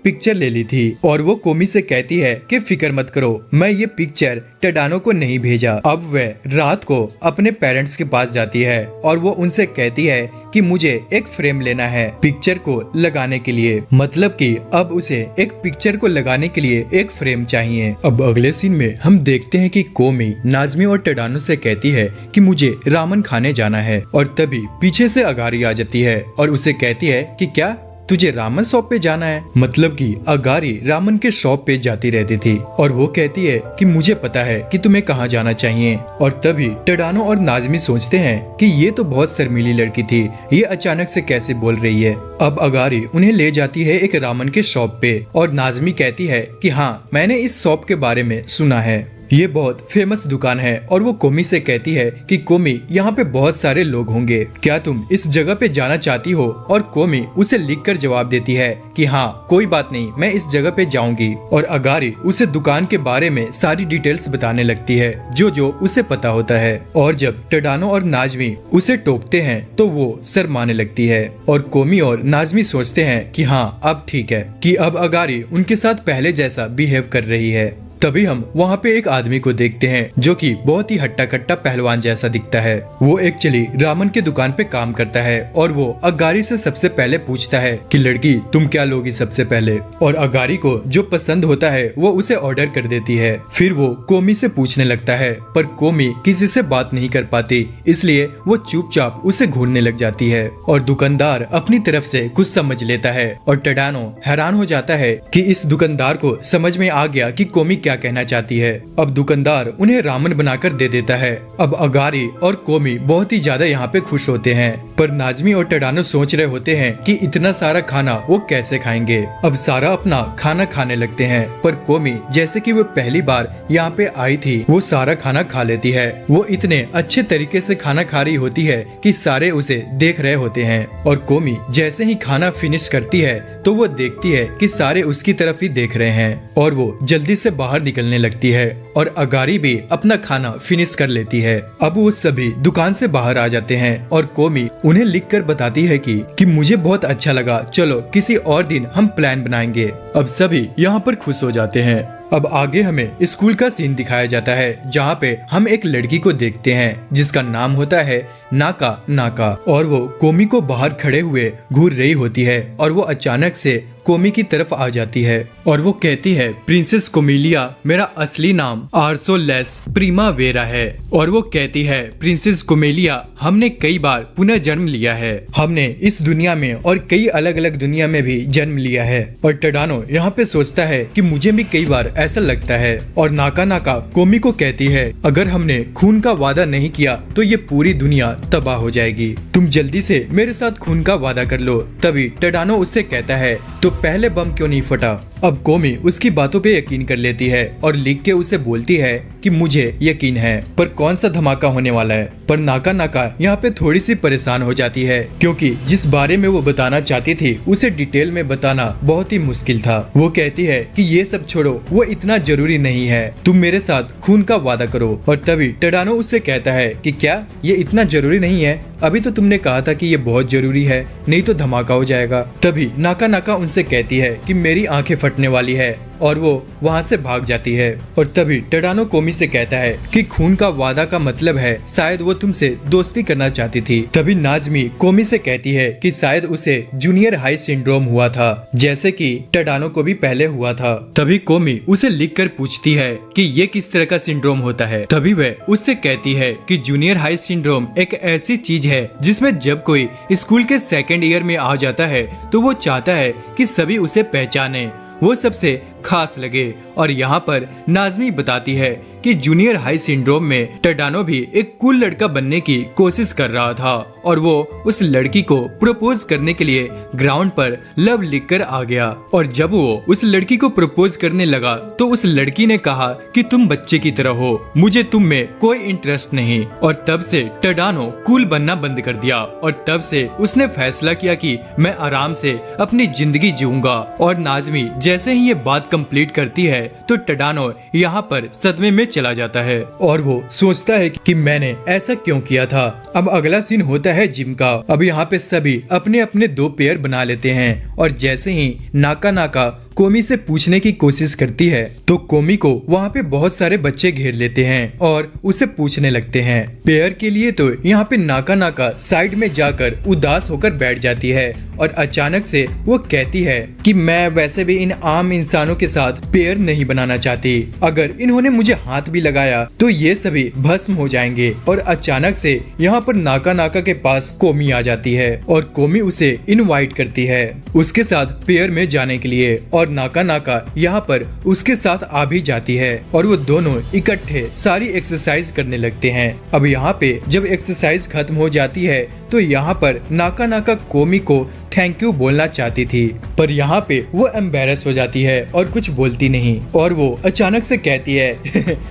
पिक्चर ले ली थी और वो कोमी से कहती है कि फिक्र मत करो, मैं ये पिक्चर टाडानो को नहीं भेजा। अब वह रात को अपने पेरेंट्स के पास जाती है और वो उनसे कहती है कि मुझे एक फ्रेम लेना है पिक्चर को लगाने के लिए, मतलब कि अब उसे एक पिक्चर को लगाने के लिए एक फ्रेम चाहिए। अब अगले सीन में हम देखते हैं कि कोमी नाज़मी और टाडानो से कहती है कि मुझे रामन खाने जाना है और तभी पीछे से अगारी आ जाती है और उसे कहती है कि क्या तुझे रामन शॉप पे जाना है, मतलब कि अगारी रामन के शॉप पे जाती रहती थी और वो कहती है कि मुझे पता है कि तुम्हें कहाँ जाना चाहिए। और तभी टाडानो और नाज़मी सोचते हैं कि ये तो बहुत शर्मीली लड़की थी, ये अचानक से कैसे बोल रही है। अब अगारी उन्हें ले जाती है एक रामन के शॉप पे और नाज़मी कहती है कि हाँ मैंने इस शॉप के बारे में सुना है। ये बहुत फेमस दुकान है और वो कोमी से कहती है कि कोमी यहाँ पे बहुत सारे लोग होंगे, क्या तुम इस जगह पे जाना चाहती हो? और कोमी उसे लिखकर जवाब देती है कि हाँ कोई बात नहीं, मैं इस जगह पे जाऊंगी। और अगारी उसे दुकान के बारे में सारी डिटेल्स बताने लगती है जो जो उसे पता होता है। और जब टडानो और नाजमी उसे टोकते हैं तो वो शर्माने लगती है और कोमी और नाजमी सोचते हैं कि हाँ अब ठीक है कि अब अगारी उनके साथ पहले जैसा बिहेव कर रही है। तभी हम वहाँ पे एक आदमी को देखते हैं जो कि बहुत ही हट्टा कट्टा पहलवान जैसा दिखता है। वो एक्चुअली रामन के दुकान पे काम करता है और वो अगारी से सबसे पहले पूछता है कि लड़की तुम क्या लोगी सबसे पहले, और अगारी को जो पसंद होता है वो उसे ऑर्डर कर देती है। फिर वो कोमी से पूछने लगता है पर कोमी किसी से बात नहीं कर पाती, इसलिए वो चुपचाप उसे घूरने लग जाती है और दुकानदार अपनी तरफ से कुछ समझ लेता है और टडानो हैरान हो जाता है कि इस दुकानदार को समझ में आ गया कि कोमी क्या कहना चाहती है। अब दुकानदार उन्हें रामन बनाकर दे देता है। अब अगारी और कोमी बहुत ही ज्यादा यहाँ पे खुश होते हैं, पर नाजमी और टडानो सोच रहे होते हैं कि इतना सारा खाना वो कैसे खाएंगे। अब सारा अपना खाना खाने लगते हैं, पर कोमी जैसे कि वो पहली बार यहाँ पे आई थी वो सारा खाना खा लेती है। वो इतने अच्छे तरीके से खाना खा रही होती है कि सारे उसे देख रहे होते हैं। और कोमी जैसे ही खाना फिनिश करती है तो वो देखती है कि सारे उसकी तरफ ही देख रहे हैं और वो जल्दी से बाहर निकलने लगती है और अगारी भी अपना खाना फिनिश कर लेती है। अब वो सभी दुकान से बाहर आ जाते हैं और कोमी उन्हें लिखकर बताती है कि मुझे बहुत अच्छा लगा, चलो किसी और दिन हम प्लान बनाएंगे। अब सभी यहाँ पर खुश हो जाते हैं। अब आगे हमें स्कूल का सीन दिखाया जाता है जहाँ पे हम एक लड़की को देखते हैं जिसका नाम होता है नाका और वो कोमी को बाहर खड़े हुए घूर रही होती है और वो अचानक से कोमी की तरफ आ जाती है और वो कहती है प्रिंसेस कोमिलिया मेरा असली नाम आर्सोलेस प्रीमावेरा है। और वो कहती है प्रिंसेस कोमिलिया हमने कई बार पुनः जन्म लिया है, हमने इस दुनिया में और कई अलग अलग दुनिया में भी जन्म लिया है। और टडानो यहाँ पे सोचता है कि मुझे भी कई बार ऐसा लगता है। और नाका कोमी को कहती है अगर हमने खून का वादा नहीं किया तो ये पूरी दुनिया तबाह हो जाएगी, तुम जल्दी से मेरे साथ खून का वादा कर लो। तभी टडानो उससे कहता है तो पहले बम क्यों नहीं फटा। अब कोमी उसकी बातों पे यकीन कर लेती है और लिख के उसे बोलती है कि मुझे यकीन है, पर कौन सा धमाका होने वाला है। पर नाका यहाँ पे थोड़ी सी परेशान हो जाती है क्योंकि जिस बारे में वो बताना चाहती थी उसे डिटेल में बताना बहुत ही मुश्किल था। वो कहती है कि ये सब छोड़ो, वो इतना जरूरी नहीं है, तुम मेरे साथ खून का वादा करो। और तभी टडानो उससे कहता है कि क्या ये इतना जरूरी नहीं है, अभी तो तुमने कहा था कि ये बहुत जरूरी है, नहीं तो धमाका हो जाएगा। तभी नाका उनसे कहती है कि मेरी आंखें फटने वाली है और वो वहाँ से भाग जाती है। और तभी टडानो कोमी से कहता है कि खून का वादा का मतलब है शायद वो तुमसे दोस्ती करना चाहती थी। तभी नाजमी कोमी से कहती है कि शायद उसे जूनियर हाई सिंड्रोम हुआ था जैसे कि टडानो को भी पहले हुआ था। तभी कोमी उसे लिखकर पूछती है कि ये किस तरह का सिंड्रोम होता है। तभी वह उससे कहती है कि जूनियर हाई सिंड्रोम एक ऐसी चीज है जिसमें जब कोई स्कूल के सेकेंड ईयर में आ जाता है तो वो चाहता है कि सभी उसे पहचाने, वो सबसे खास लगे। और यहाँ पर नाजमी बताती है कि जूनियर हाई सिंड्रोम में टडानो भी एक कूल लड़का बनने की कोशिश कर रहा था और वो उस लड़की को प्रपोज करने के लिए ग्राउंड पर लव लिखकर आ गया। और जब वो उस लड़की को प्रपोज करने लगा तो उस लड़की ने कहा कि तुम बच्चे की तरह हो, मुझे तुम में कोई इंटरेस्ट नहीं। और तब से टडानो कूल बनना बंद कर दिया और तब से उसने फैसला किया कि मैं आराम से अपनी जिंदगी जीऊंगा। और नाजमी जैसे ही ये बात कंप्लीट करती है तो टडानो यहाँ पर सदमे में चला जाता है और वो सोचता है कि मैंने ऐसा क्यों किया था। अब अगला सीन होता है जिम का। अब यहाँ पे सभी अपने अपने 2 पेयर बना लेते हैं और जैसे ही नाका कोमी से पूछने की कोशिश करती है तो कोमी को वहाँ पे बहुत सारे बच्चे घेर लेते हैं और उसे पूछने लगते हैं पेयर के लिए। तो यहाँ पे नाका साइड में जाकर उदास होकर बैठ जाती है और अचानक से वो कहती है कि मैं वैसे भी इन आम इंसानों के साथ पेयर नहीं बनाना चाहती, अगर इन्होंने मुझे हाथ भी लगाया तो ये सभी भस्म हो जाएंगे। और अचानक से यहाँ पर नाका के पास कोमी आ जाती है और कोमी उसे इनवाइट करती है उसके साथ पेयर में जाने के लिए। और नाका यहाँ पर उसके साथ आ भी जाती है और वो दोनों इकट्ठे सारी एक्सरसाइज करने लगते हैं। अब यहाँ पे जब एक्सरसाइज खत्म हो जाती है तो यहाँ पर नाका कोमी को थैंक यू बोलना चाहती थी, पर यहाँ पे वो एम्बेरस हो जाती है और कुछ बोलती नहीं। और वो अचानक से कहती है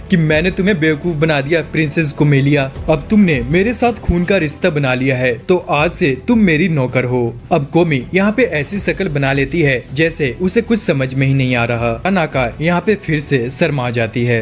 कि मैंने तुम्हें बेवकूफ बना दिया प्रिंसेस कोमेलिया, अब तुमने मेरे साथ खून का रिश्ता बना लिया है तो आज से तुम मेरी नौकर हो। अब कोमी यहाँ पे ऐसी शक्ल बना लेती है जैसे उसे कुछ समझ में ही नहीं आ रहा। अनाका यहाँ पे फिर से शर्मा जाती है।